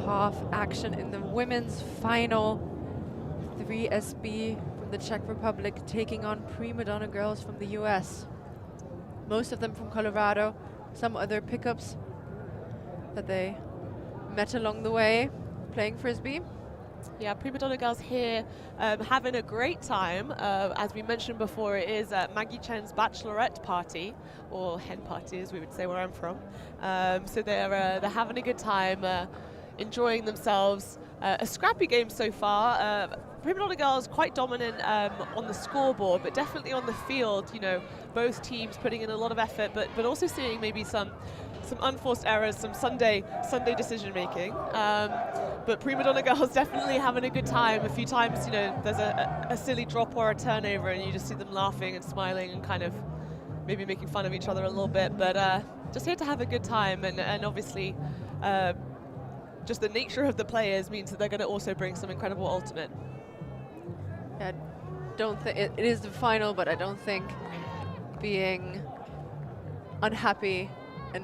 half action in the women's final. 3SB from the Czech Republic taking on Primadonna girls from the US. Most of them from Colorado, some other pickups that they met along the way playing Frisbee. Yeah, Primadonna girls here having a great time. As we mentioned before, it is Maggie Chen's bachelorette party, or hen party as we would say where I'm from. So they're having a good time, enjoying themselves. A scrappy game so far. Primadonna girls quite dominant on the scoreboard, but definitely on the field, you know, both teams putting in a lot of effort, but also seeing maybe some unforced errors, some Sunday decision making. But Primadonna girls definitely having a good time. A few times, you know, there's a silly drop or a turnover and you just see them laughing and smiling and kind of maybe making fun of each other a little bit, but just here to have a good time, and obviously just the nature of the players means that they're going to also bring some incredible ultimate. Yeah, don't think it is the final, but I don't think being unhappy and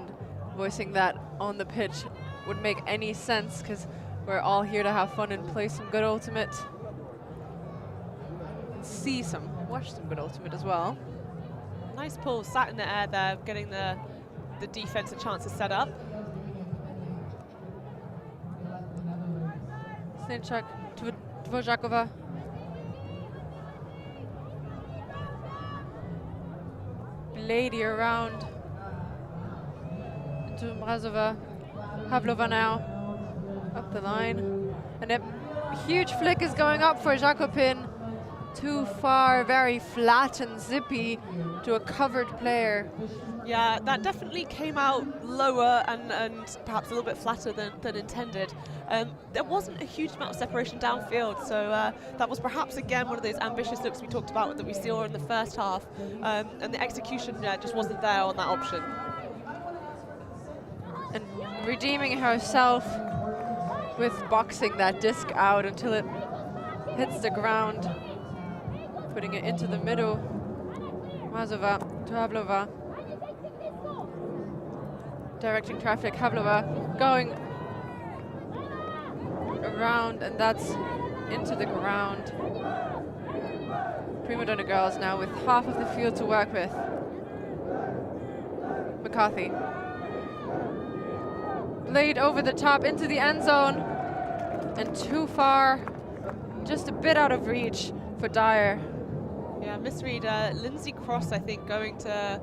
voicing that on the pitch would make any sense, because we're all here to have fun and play some good ultimate. Watch some good ultimate as well. Nice pull, sat in the air there, getting the defense a chance to set up. Snitchak, Dvořáková. Lady around into Mrazova. Havlova now up the line, and a huge flick is going up for Jakobin. Too far, very flat and zippy to a covered player. Yeah, that definitely came out lower and perhaps a little bit flatter than intended. There wasn't a huge amount of separation downfield, so that was perhaps again one of those ambitious looks we talked about that we saw in the first half, and the execution just wasn't there on that option. And redeeming herself with boxing that disc out until it hits the ground, putting it into the middle. Mrazova to Havlova. Directing traffic, Havlova going around, and that's into the ground. Primadonna girls now with half of the field to work with. McCarthy. Blade over the top into the end zone, and too far, just a bit out of reach for Dyer. Yeah, misread. Lindsay Cross, I think, going to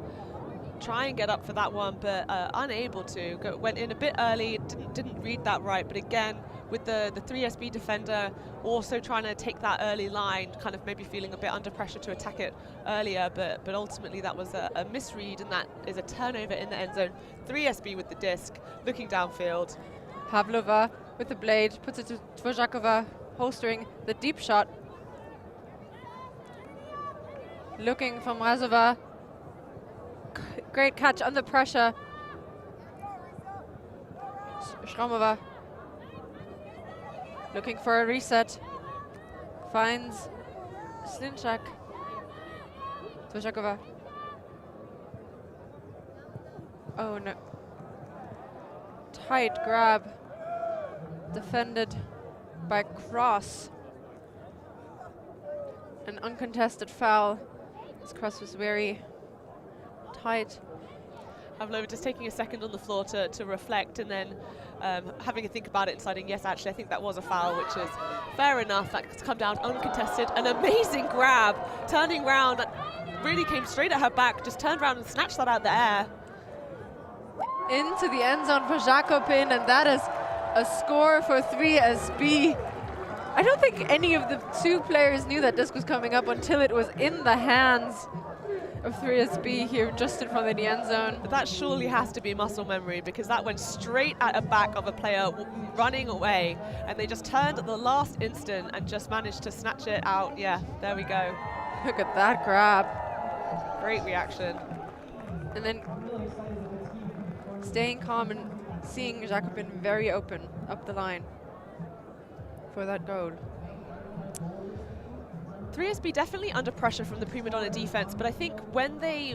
try and get up for that one, but unable to. Went in a bit early, didn't read that right, but again, with the 3SB defender also trying to take that early line, kind of maybe feeling a bit under pressure to attack it earlier, but ultimately that was a misread, and that is a turnover in the end zone. 3SB with the disc, looking downfield. Havlova with the blade, puts it to Dvořáková. holstering the deep shot. Looking for Mrazova. Great catch under pressure. Shramova looking for a reset. Finds Slinchak. Dvořáková. Oh no. Tight grab. Defended by Cross. An uncontested foul. This Cross was very tight. Pavlova just taking a second on the floor to reflect, and then having a think about it and deciding, yes, actually, I think that was a foul, which is fair enough. That's come down uncontested. An amazing grab, turning round, that really came straight at her back, just turned around and snatched that out of the air. Into the end zone for Jakobin, and that is a score for 3SB. I don't think any of the two players knew that this was coming up until it was in the hands of 3SB here just in front of the end zone. But that surely has to be muscle memory, because that went straight at the back of a player running away, and they just turned at the last instant and just managed to snatch it out. Yeah, there we go. Look at that grab. Great reaction. And then staying calm and seeing Jakobin very open up the line for that goal. 3SB definitely under pressure from the Primadonna defense, but I think when they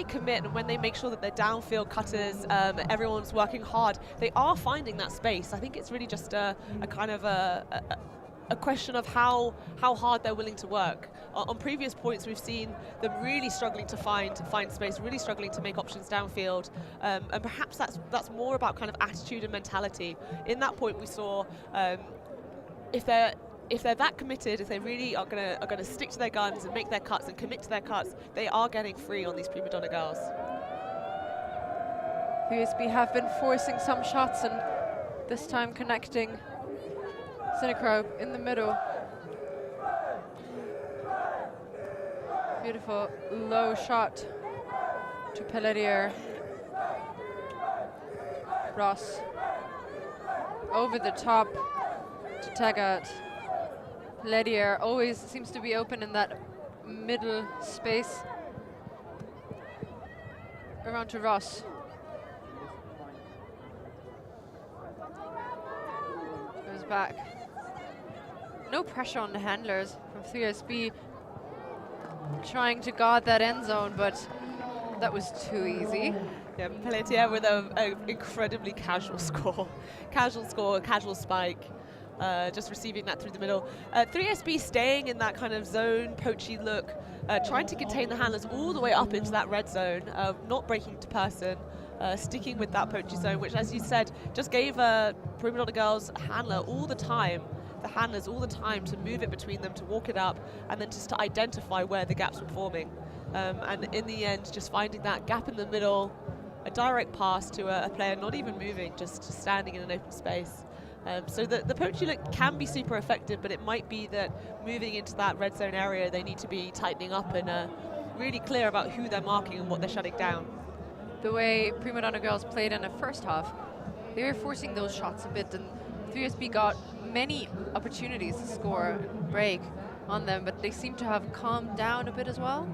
commit and when they make sure that they're downfield cutters, everyone's working hard, they are finding that space. I think it's really just a kind of a question of how hard they're willing to work. On previous points, we've seen them really struggling to find space, really struggling to make options downfield, and perhaps that's more about kind of attitude and mentality. In that point, we saw if they're that committed, if they really are gonna stick to their guns and make their cuts and commit to their cuts, they are getting free on these Primadonna girls. 3SB have been forcing some shots, and this time connecting. Sinecro in the middle. Beautiful low shot to Pelletier. Ross over the top to Taggart. Pelletier always seems to be open in that middle space. Around to Ross. Goes back. No pressure on the handlers from 3SB. Trying to guard that end zone, but that was too easy. Yeah, Pelletier with an incredibly casual score. Casual spike. Just receiving that through the middle. 3SB staying in that kind of zone, poachy look, trying to contain the handlers all the way up into that red zone, not breaking to person, sticking with that poachy zone, which, as you said, just gave Primadonna girls handler all the time, the handlers all the time to move it between them, to walk it up, and then just to identify where the gaps were forming. And in the end, just finding that gap in the middle, a direct pass to a player not even moving, just standing in an open space. So the poachy look can be super effective, but it might be that moving into that red zone area, they need to be tightening up and really clear about who they're marking and what they're shutting down. The way Primadonna girls played in the first half, they were forcing those shots a bit, and 3SB got many opportunities to score and break on them, but they seem to have calmed down a bit as well.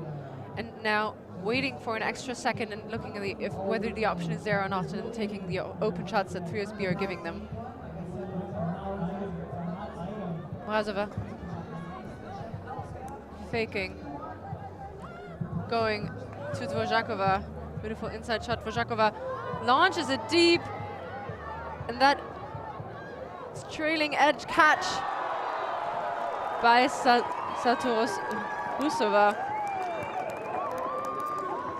And now waiting for an extra second and looking at whether the option is there or not, and taking the open shots that 3SB are giving them. Mrazova faking, going to Dvořáková. Beautiful inside shot. Dvořáková launches it deep, and that trailing edge catch by Rusova.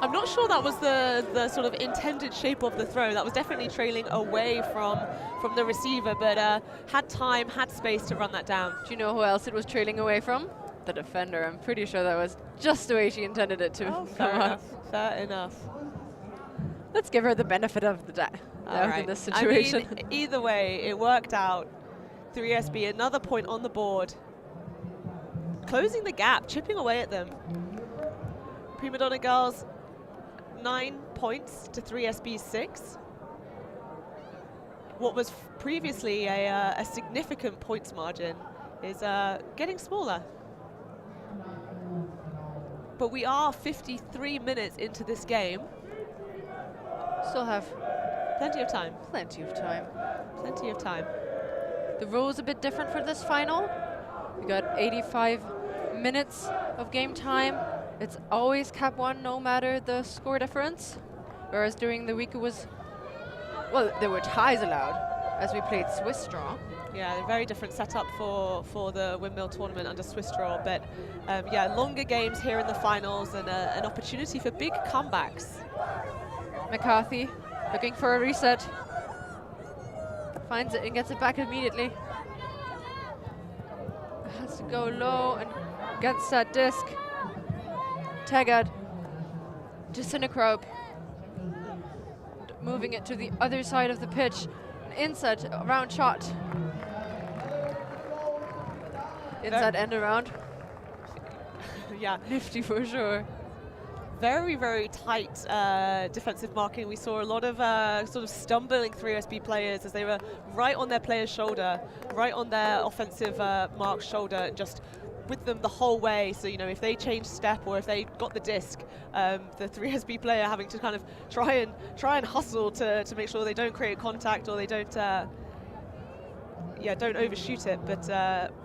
I'm not sure that was the sort of intended shape of the throw. That was definitely trailing away from the receiver, but had time, had space to run that down. Do you know who else it was trailing away from? The defender. I'm pretty sure that was just the way she intended it to. Fair enough. Let's give her the benefit of the doubt in this situation. I mean, either way, it worked out. 3SB, another point on the board. Closing the gap, chipping away at them. Primadonna girls, 9 points to 3SB's 6. What was previously a significant points margin is getting smaller. But we are 53 minutes into this game. Still have Plenty of time. plenty of time. Plenty of time. The rules a bit different for this final. We got 85 minutes of game time. It's always cap 1 no matter the score difference. Whereas during the week it was, well, there were ties allowed as we played Swiss draw. Yeah, a very different setup for the Windmill tournament under Swiss draw. But yeah, longer games here in the finals and an opportunity for big comebacks. McCarthy looking for a reset. Finds it and gets it back immediately. Has to go low and gets that disc. Taggart to Synchrope. Moving it to the other side of the pitch. An inside round shot. Inside end around. Yeah. Nifty for sure. Very, very tight defensive marking. We saw a lot of sort of stumbling 3SB players as they were right on their player's shoulder, right on their offensive mark's shoulder, and just with them the whole way. So, you know, if they changed step or if they got the disc, the 3SB player having to kind of try and hustle to make sure they don't create contact or they don't don't overshoot it. But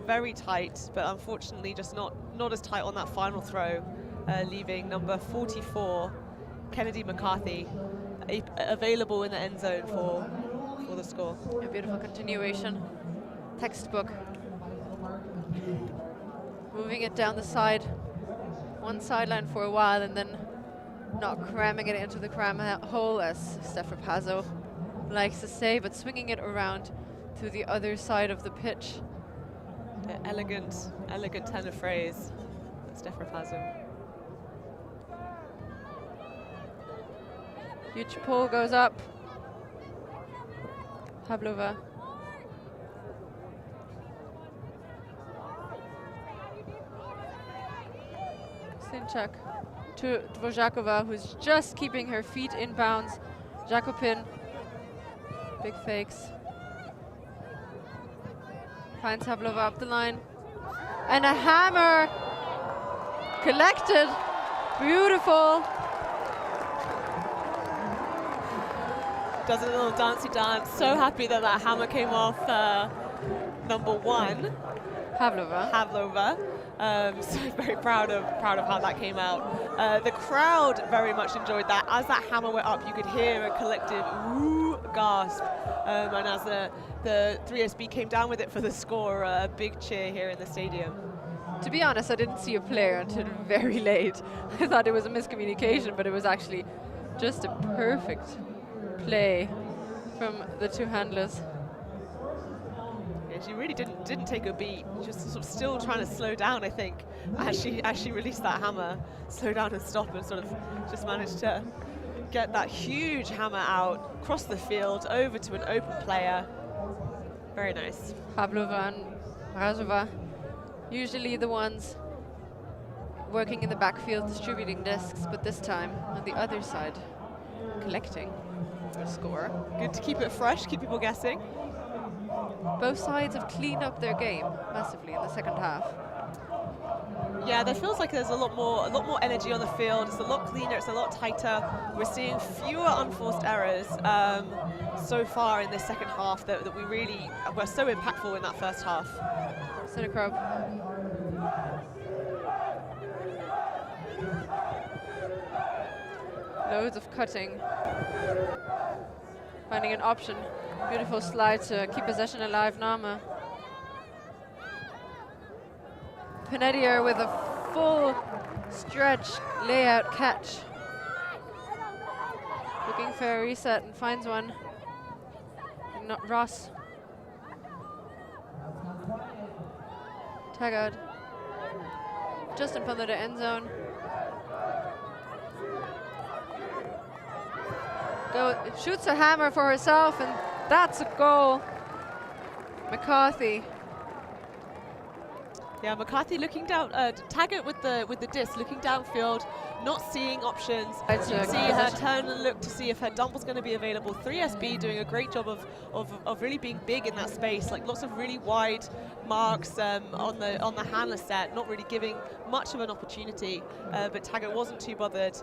very tight, but unfortunately just not as tight on that final throw. Leaving number 44, Kennedy McCarthy, available in the end zone for the score. A beautiful continuation. Textbook. Moving it down the side. One sideline for a while and then not cramming it into the cram hole, as Steph Rapazzo likes to say, but swinging it around to the other side of the pitch. The elegant turn of phrase, Steph Rapazzo. Huge pull goes up. Pavlova. Sinchak to Dvořáková, who's just keeping her feet in bounds. Jakobin, big fakes. Finds Pavlova up the line. And a hammer collected. Beautiful. Does a little dancey dance. So happy that that hammer came off number 1, Pavlova. So very proud of how that came out. The crowd very much enjoyed that. As that hammer went up, you could hear a collective woo gasp. And as the 3SB came down with it for the score, a big cheer here in the stadium. To be honest, I didn't see a player until very late. I thought it was a miscommunication, but it was actually just a perfect play from the two handlers. Yeah, she really didn't take a beat. Just sort of still trying to slow down, I think, as she released that hammer. Slow down and stop, and sort of just managed to get that huge hammer out, across the field, over to an open player. Very nice. Pavlova and Mrazova, usually the ones working in the backfield, distributing discs, but this time on the other side, collecting for a score. Good to keep it fresh, keep people guessing. Both sides have cleaned up their game massively in the second half. Yeah, there feels like there's a lot more energy on the field. It's a lot cleaner, it's a lot tighter. We're seeing fewer unforced errors so far in this second half that we really were so impactful in that first half. Synchrope. Loads of cutting. Finding an option. Beautiful slide to keep possession alive, Nama. Panettiere with a full stretch layout catch. Looking for a reset and finds one. Not Ross. Taggart. Just in front of the end zone. Shoots a hammer for herself, and that's a goal. McCarthy. Yeah, McCarthy looking down, Taggart with the disc, looking downfield, not seeing options. You can see her turn and look to see if her dump was going to be available. 3SB doing a great job of really being big in that space, like lots of really wide marks on the handler set, not really giving much of an opportunity. But Taggart wasn't too bothered.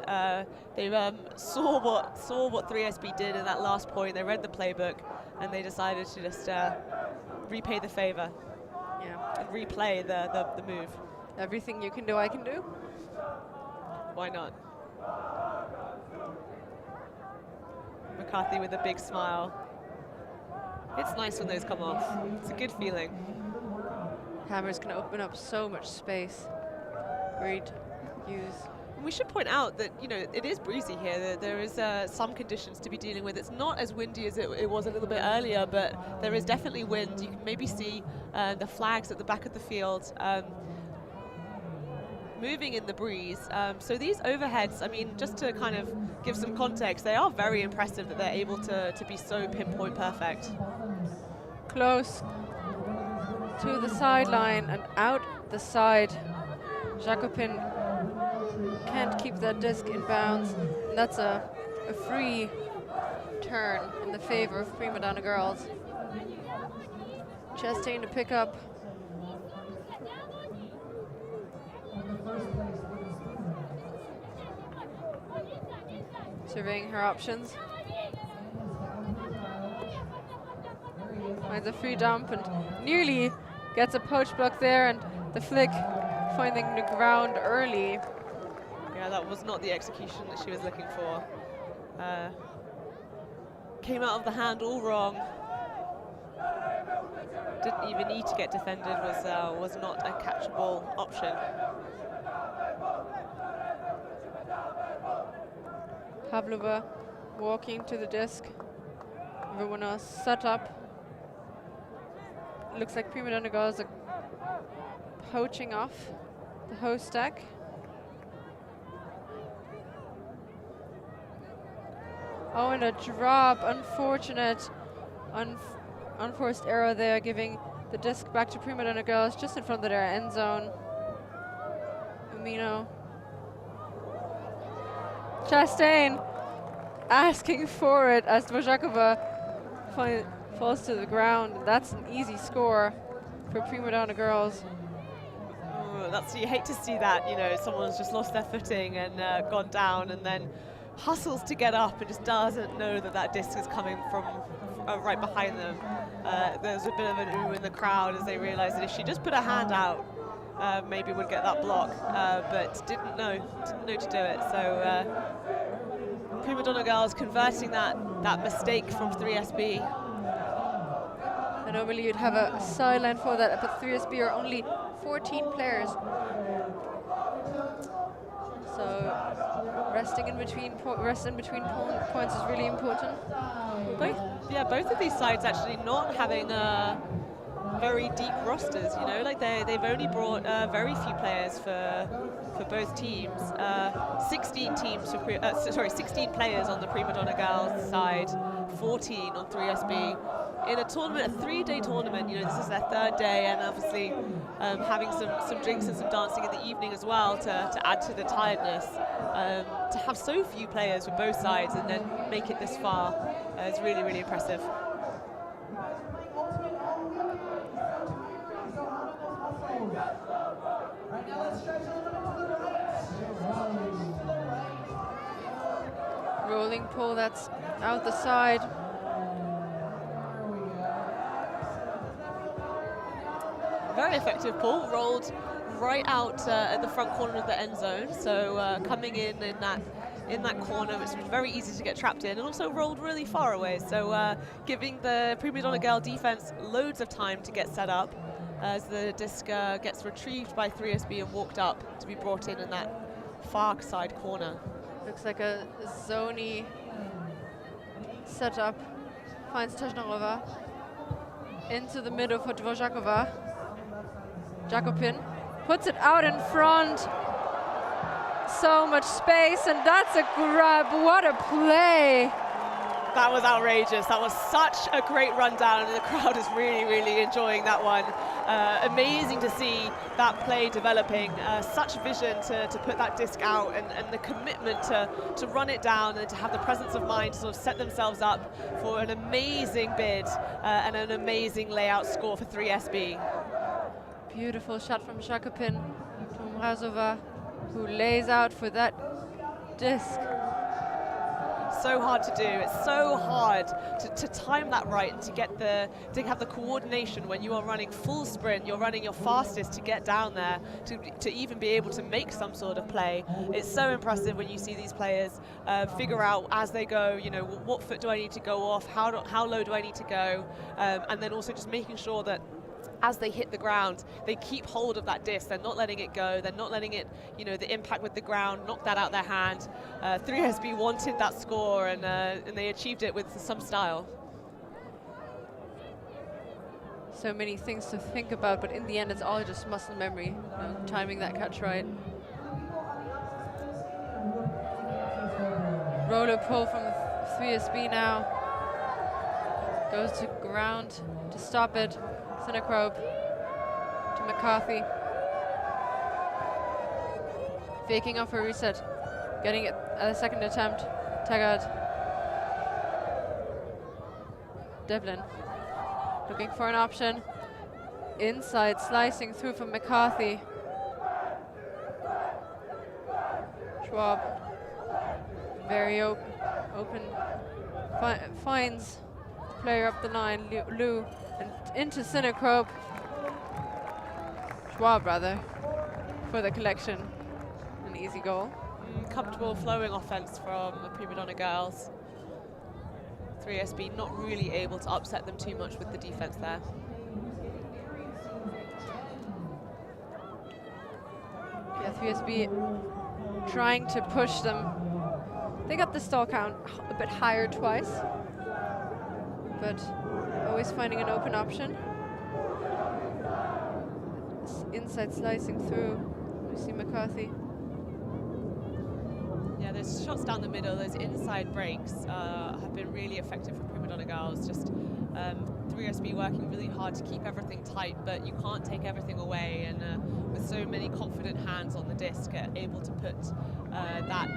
They saw what 3SB did in that last point. They read the playbook, and they decided to just repay the favor. Yeah. And replay the move. Everything you can do, I can do. Why not? McCarthy with a big smile. It's nice when those come off. It's a good feeling. Hammers can open up so much space. Great use. And we should point out that, you know, it is breezy here. There is some conditions to be dealing with. It's not as windy as it was a little bit earlier, but there is definitely wind. You can maybe see the flags at the back of the field moving in the breeze. So these overheads, I mean, just to kind of give some context, they are very impressive that they're able to be so pinpoint perfect. Close to the sideline and out the side. Jacopin can't keep that disc in bounds. And that's a free turn in the favor of Primadonna girls. Chastain to pick up. Surveying her options. Finds a free dump and nearly gets a poach block there, and the flick finding the ground early. Yeah, that was not the execution that she was looking for. Came out of the hand all wrong. Didn't even need to get defended, was not a catchable option. Pavlova walking to the disc. Everyone else set up. Looks like Primadonna girls are poaching off the host stack. Oh, and a drop. Unfortunate. Unforced error there, giving the disc back to Primadonna girls just in front of their end zone. Umino. Chastain asking for it as Dvořáková falls to the ground. That's an easy score for Primadonna girls. You hate to see that, you know, someone's just lost their footing and gone down and then hustles to get up and just doesn't know that disc is coming from right behind them. There's a bit of an ooh in the crowd as they realize that if she just put her hand out, maybe would get that block, but didn't know to do it. So Primadonna girls converting that mistake from 3SB. And normally you'd have a sideline for that, but 3SB are only 14 players. So resting in between points is really important. Both of these sides actually not having very deep rosters, you know, like they've only brought very few players for both teams. 16 players on the Primadonna girls side, 14 on 3SB. In a tournament, a 3-day tournament, you know, this is their 3rd day, and obviously having some drinks and some dancing in the evening as well to add to the tiredness. To have so few players with both sides and then make it this far is really, really impressive. Rolling pull, that's out the side. Very effective pull, rolled right out at the front corner of the end zone. So coming in that corner, which was very easy to get trapped in, and also rolled really far away. So giving the Primadonna girl defense loads of time to get set up as the disc gets retrieved by 3SB and walked up to be brought in that far side corner. Looks like a zony setup. Finds Teshnarova into the middle for Dvořáková. Jacopin puts it out in front. So much space, and that's a grab. What a play. That was outrageous. That was such a great rundown, and the crowd is really, really enjoying that one. amazing to see that play developing. Such vision to put that disc out, and the commitment to run it down and to have the presence of mind to sort of set themselves up for an amazing bid and an amazing layout score for 3SB. Beautiful shot from Jakobin to Mrazova, who lays out for that disc. So hard to do. It's so hard to time that right and to have the coordination when you are running full sprint. You're running your fastest to get down there to even be able to make some sort of play. It's so impressive when you see these players figure out as they go, you know, what foot do I need to go off? How low do I need to go? And then also just making sure that as they hit the ground, they keep hold of that disc. They're not letting it go. They're not letting it, you know, the impact with the ground, knock that out their hand. 3SB wanted that score, and they achieved it with some style. So many things to think about, but in the end, it's all just muscle memory, you know, timing that catch right. Roller pull from 3SB now. Goes to ground to stop it. Sinekrobe to McCarthy. Faking off a reset. Getting it at a second attempt. Taggart. Devlin looking for an option. Inside, slicing through from McCarthy. Schwab. Very open. Finds the player up the line, Lou. And into Sinekrobe. Schwab, rather, for the collection. An easy goal. Comfortable flowing offense from the Primadonna girls. 3SB not really able to upset them too much with the defense there. Yeah, 3SB trying to push them. They got the stall count a bit higher twice, but always finding an open option. Inside slicing through. We see McCarthy. Yeah, those shots down the middle, those inside breaks have been really effective for Primadonna girls. Just 3SB working really hard to keep everything tight, but you can't take everything away. And with so many confident hands on the disc, able to put that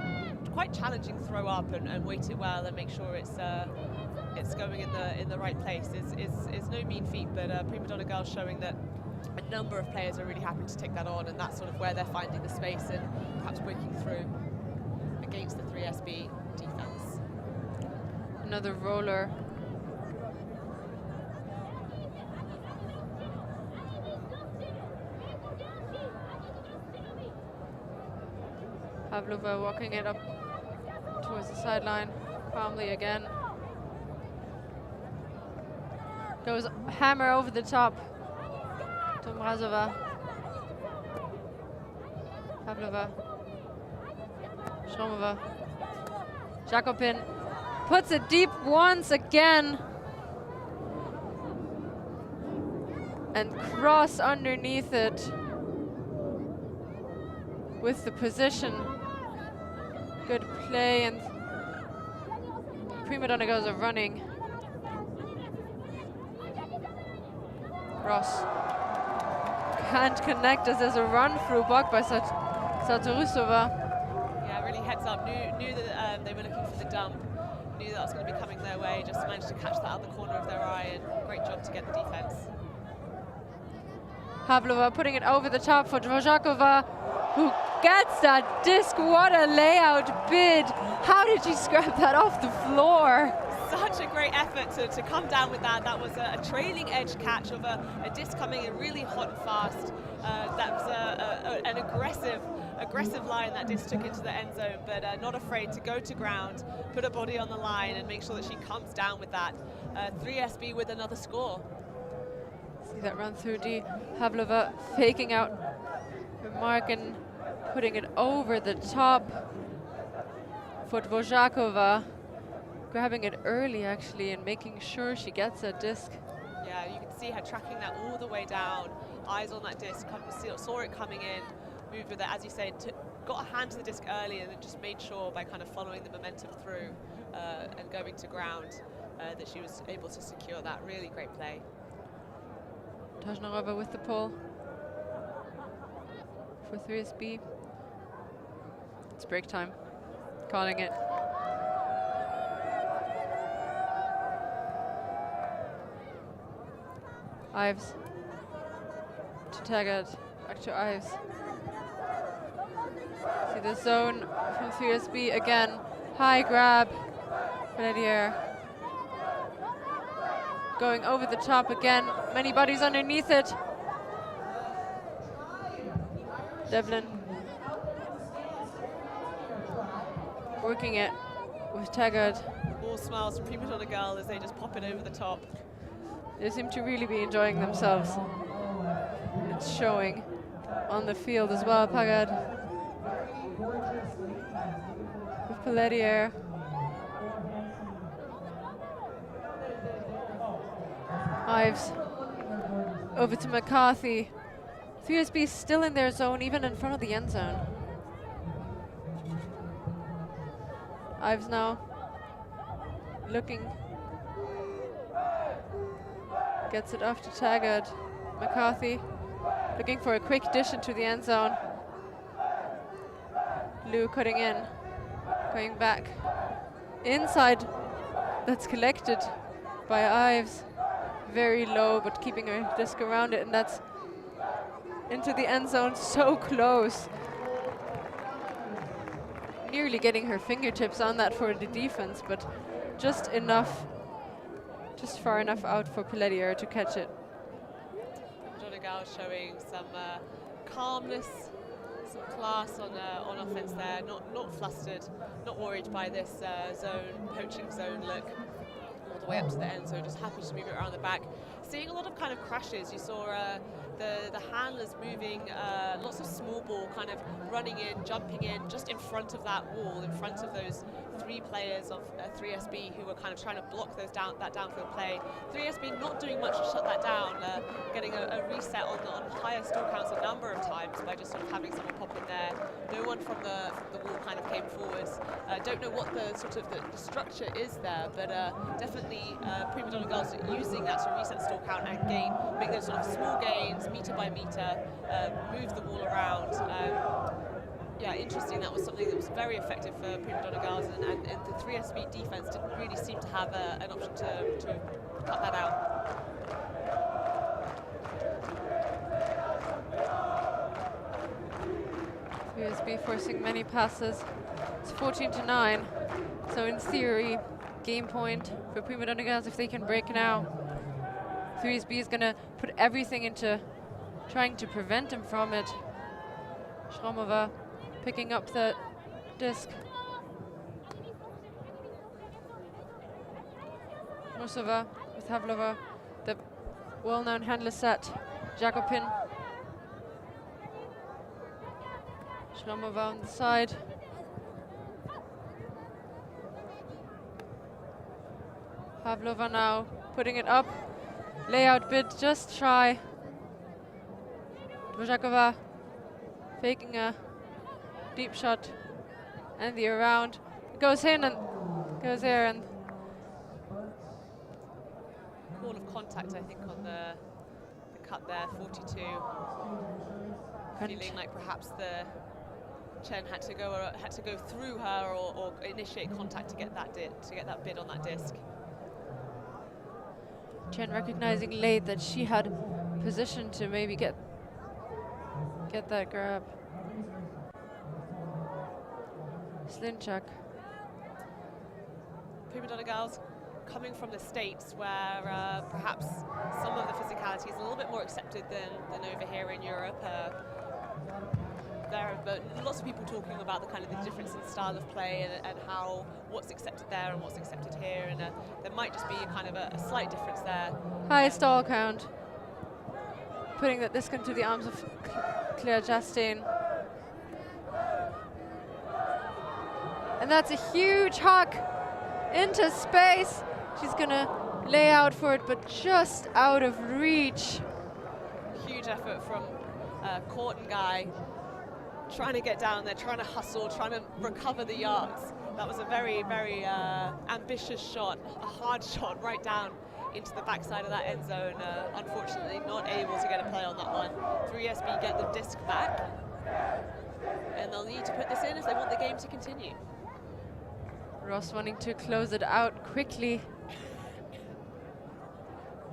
quite challenging throw up and weight it well and make sure it's going in the right place is no mean feat. But Primadonna girls showing that a number of players are really happy to take that on, and that's sort of where they're finding the space and perhaps breaking through against the 3SB defense. Another roller. Pavlova walking it up towards the sideline, calmly again. Goes hammer over the top to Mrazova. Pavlova. Shromova. Jakobin puts it deep once again. And cross underneath it with the position. Good play, and Primadonna girls are running. Ross can't connect as there's a run through blocked by Satorusova. Yeah, really heads up. Knew that they were looking for the dump. Knew that was going to be coming their way. Just managed to catch that out of the corner of their eye, and great job to get the defense. Pavlova putting it over the top for Dvořáková, who gets that disc. What a layout bid. How did she scrap that off the floor? Such a great effort to come down with that. That was a trailing edge catch of a disc coming in really hot and fast. That was an aggressive line that disc took into the end zone, but not afraid to go to ground, put her body on the line, and make sure that she comes down with that. 3SB with another score. See that run through D. Pavlova faking out her mark and putting it over the top for Dvořáková. Grabbing it early, actually, and making sure she gets a disc. Yeah, you can see her tracking that all the way down. Eyes on that disc, saw it coming in, moved with it, as you say, got a hand to the disc early, and then just made sure by kind of following the momentum through and going to ground that she was able to secure that. Really great play. Tajnarova with the pull for Frisbee. It's break time. Calling it. Ives to Taggart. Back to Ives. See the zone from Frisbee again. High grab. Pelletier. Going over the top again. Many bodies underneath it. Devlin. Working it with Taggart. All smiles from Primadonna girl as they just pop it over the top. They seem to really be enjoying themselves. It's showing on the field as well. Taggart with Pelletier. Ives over to McCarthy. Frisbee still in their zone, even in front of the end zone. Ives now looking. Gets it off to Taggart. McCarthy looking for a quick dish into the end zone. Lou cutting in. Going back. Inside. That's collected by Ives. Very low, but keeping her disc around it, and that's into the end zone, so close. Nearly getting her fingertips on that for the defense, but just enough, just far enough out for Pelletier to catch it. Donegal showing some calmness, some class on offense there, not flustered, not worried by this poaching zone look. All the way up to the end, so just happy to move it around the back. Seeing a lot of kind of crashes. You saw the handlers moving, lots of small ball kind of running in, jumping in, just in front of that wall, in front of those three players of 3SB who were kind of trying to block those that downfield play. 3SB not doing much to shut that down, getting a reset on higher stall counts a number of times by just sort of having someone pop in there. No one from the wall kind of came forwards. Don't know what the sort of the structure is there, but definitely Primadonna girls using that to reset stall count and gain, make those sort of small gains, meter by meter, move the wall around. Yeah, interesting. That was something that was very effective for Primadonna girls, and the 3SB defense didn't really seem to have an option to cut that out. USB forcing many passes. It's 14-9. So in theory, game point for Primadonna girls if they can break now. 3SB is going to put everything into trying to prevent him from it. Shromova picking up the disc. Musova with Havlova. The well-known handler set. Jakobin. Shromova on the side. Havlova now putting it up. Layout bid just shy. Dvořáková faking a deep shot, and the around goes in and goes there, and call of contact, I think, on the cut there, 42. Feeling like perhaps the Chen had to go through her or initiate contact to get that bid on that disc. Chen recognizing late that she had position to maybe get that grab. Slinchak. Primadonna girls coming from the States where perhaps some of the physicality is a little bit more accepted than over here in Europe. There are lots of people talking about the kind of the difference in style of play and how what's accepted there and what's accepted here, and there might just be a kind of a slight difference there. High stall count. Putting that disc into the arms of Claire Chastain. And that's a huge huck into space. She's gonna lay out for it, but just out of reach. Huge effort from Courton guy, trying to get down there, trying to hustle, trying to recover the yards. That was a very, very ambitious shot, a hard shot right down into the backside of that end zone. Unfortunately, not able to get a play on that one. 3SB get the disc back, and they'll need to put this in if they want the game to continue. Ross wanting to close it out quickly.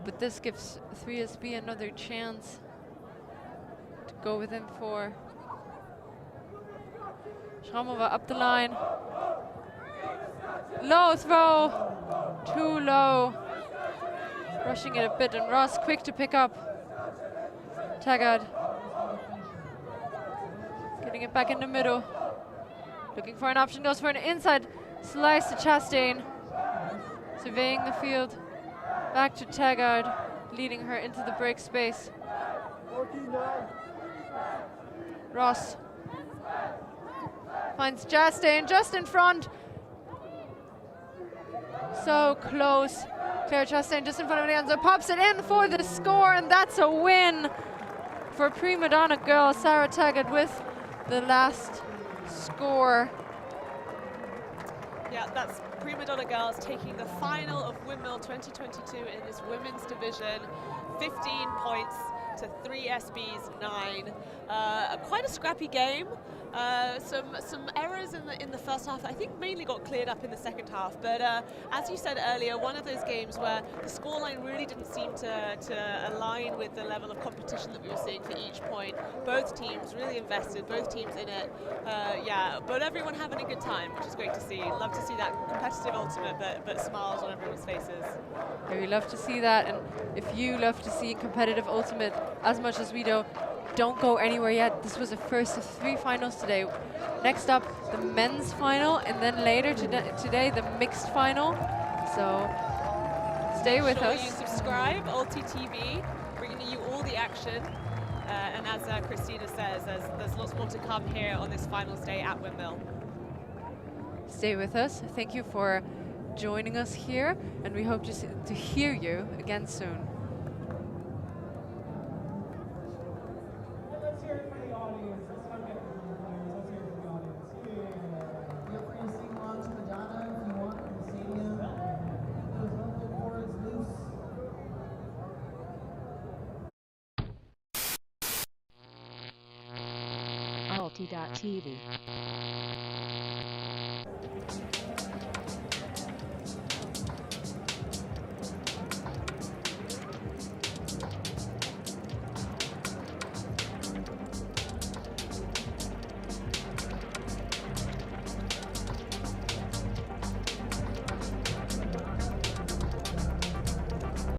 But this gives 3SB another chance to go within 4. Schramova up the line. Low throw, too low. Rushing it a bit, and Ross quick to pick up. Taggart getting it back in the middle. Looking for an option, goes for an inside slice to Chastain. Surveying the field. Back to Taggart, leading her into the break space. Ross finds Chastain just in front. So close. Claire Chastain just in front of the end zone, pops it in for the score, and that's a win for Primadonna girl Sarah Taggart with the last score. Yeah, that's Primadonna girls taking the final of Windmill 2022 in this women's division. 15 points to 3SB's 9. Quite a scrappy game. Some errors in the first half, I think mainly got cleared up in the second half, but as you said earlier, one of those games where the scoreline really didn't seem to align with the level of competition that we were seeing for each point. Both teams really invested, both teams in it, yeah, but everyone having a good time, which is great to see. Love to see that competitive ultimate, but smiles on everyone's faces. Yeah, we love to see that, and if you love to see competitive ultimate as much as we do, don't go anywhere yet. This was the first of 3 finals today. Next up, the men's final, and then later today, the mixed final. So stay with us. You subscribe, ULTI.TV, bringing you all the action. And as Christina says, there's lots more to come here on this finals day at Windmill. Stay with us. Thank you for joining us here, and we hope to hear you again soon. ULTI.TV.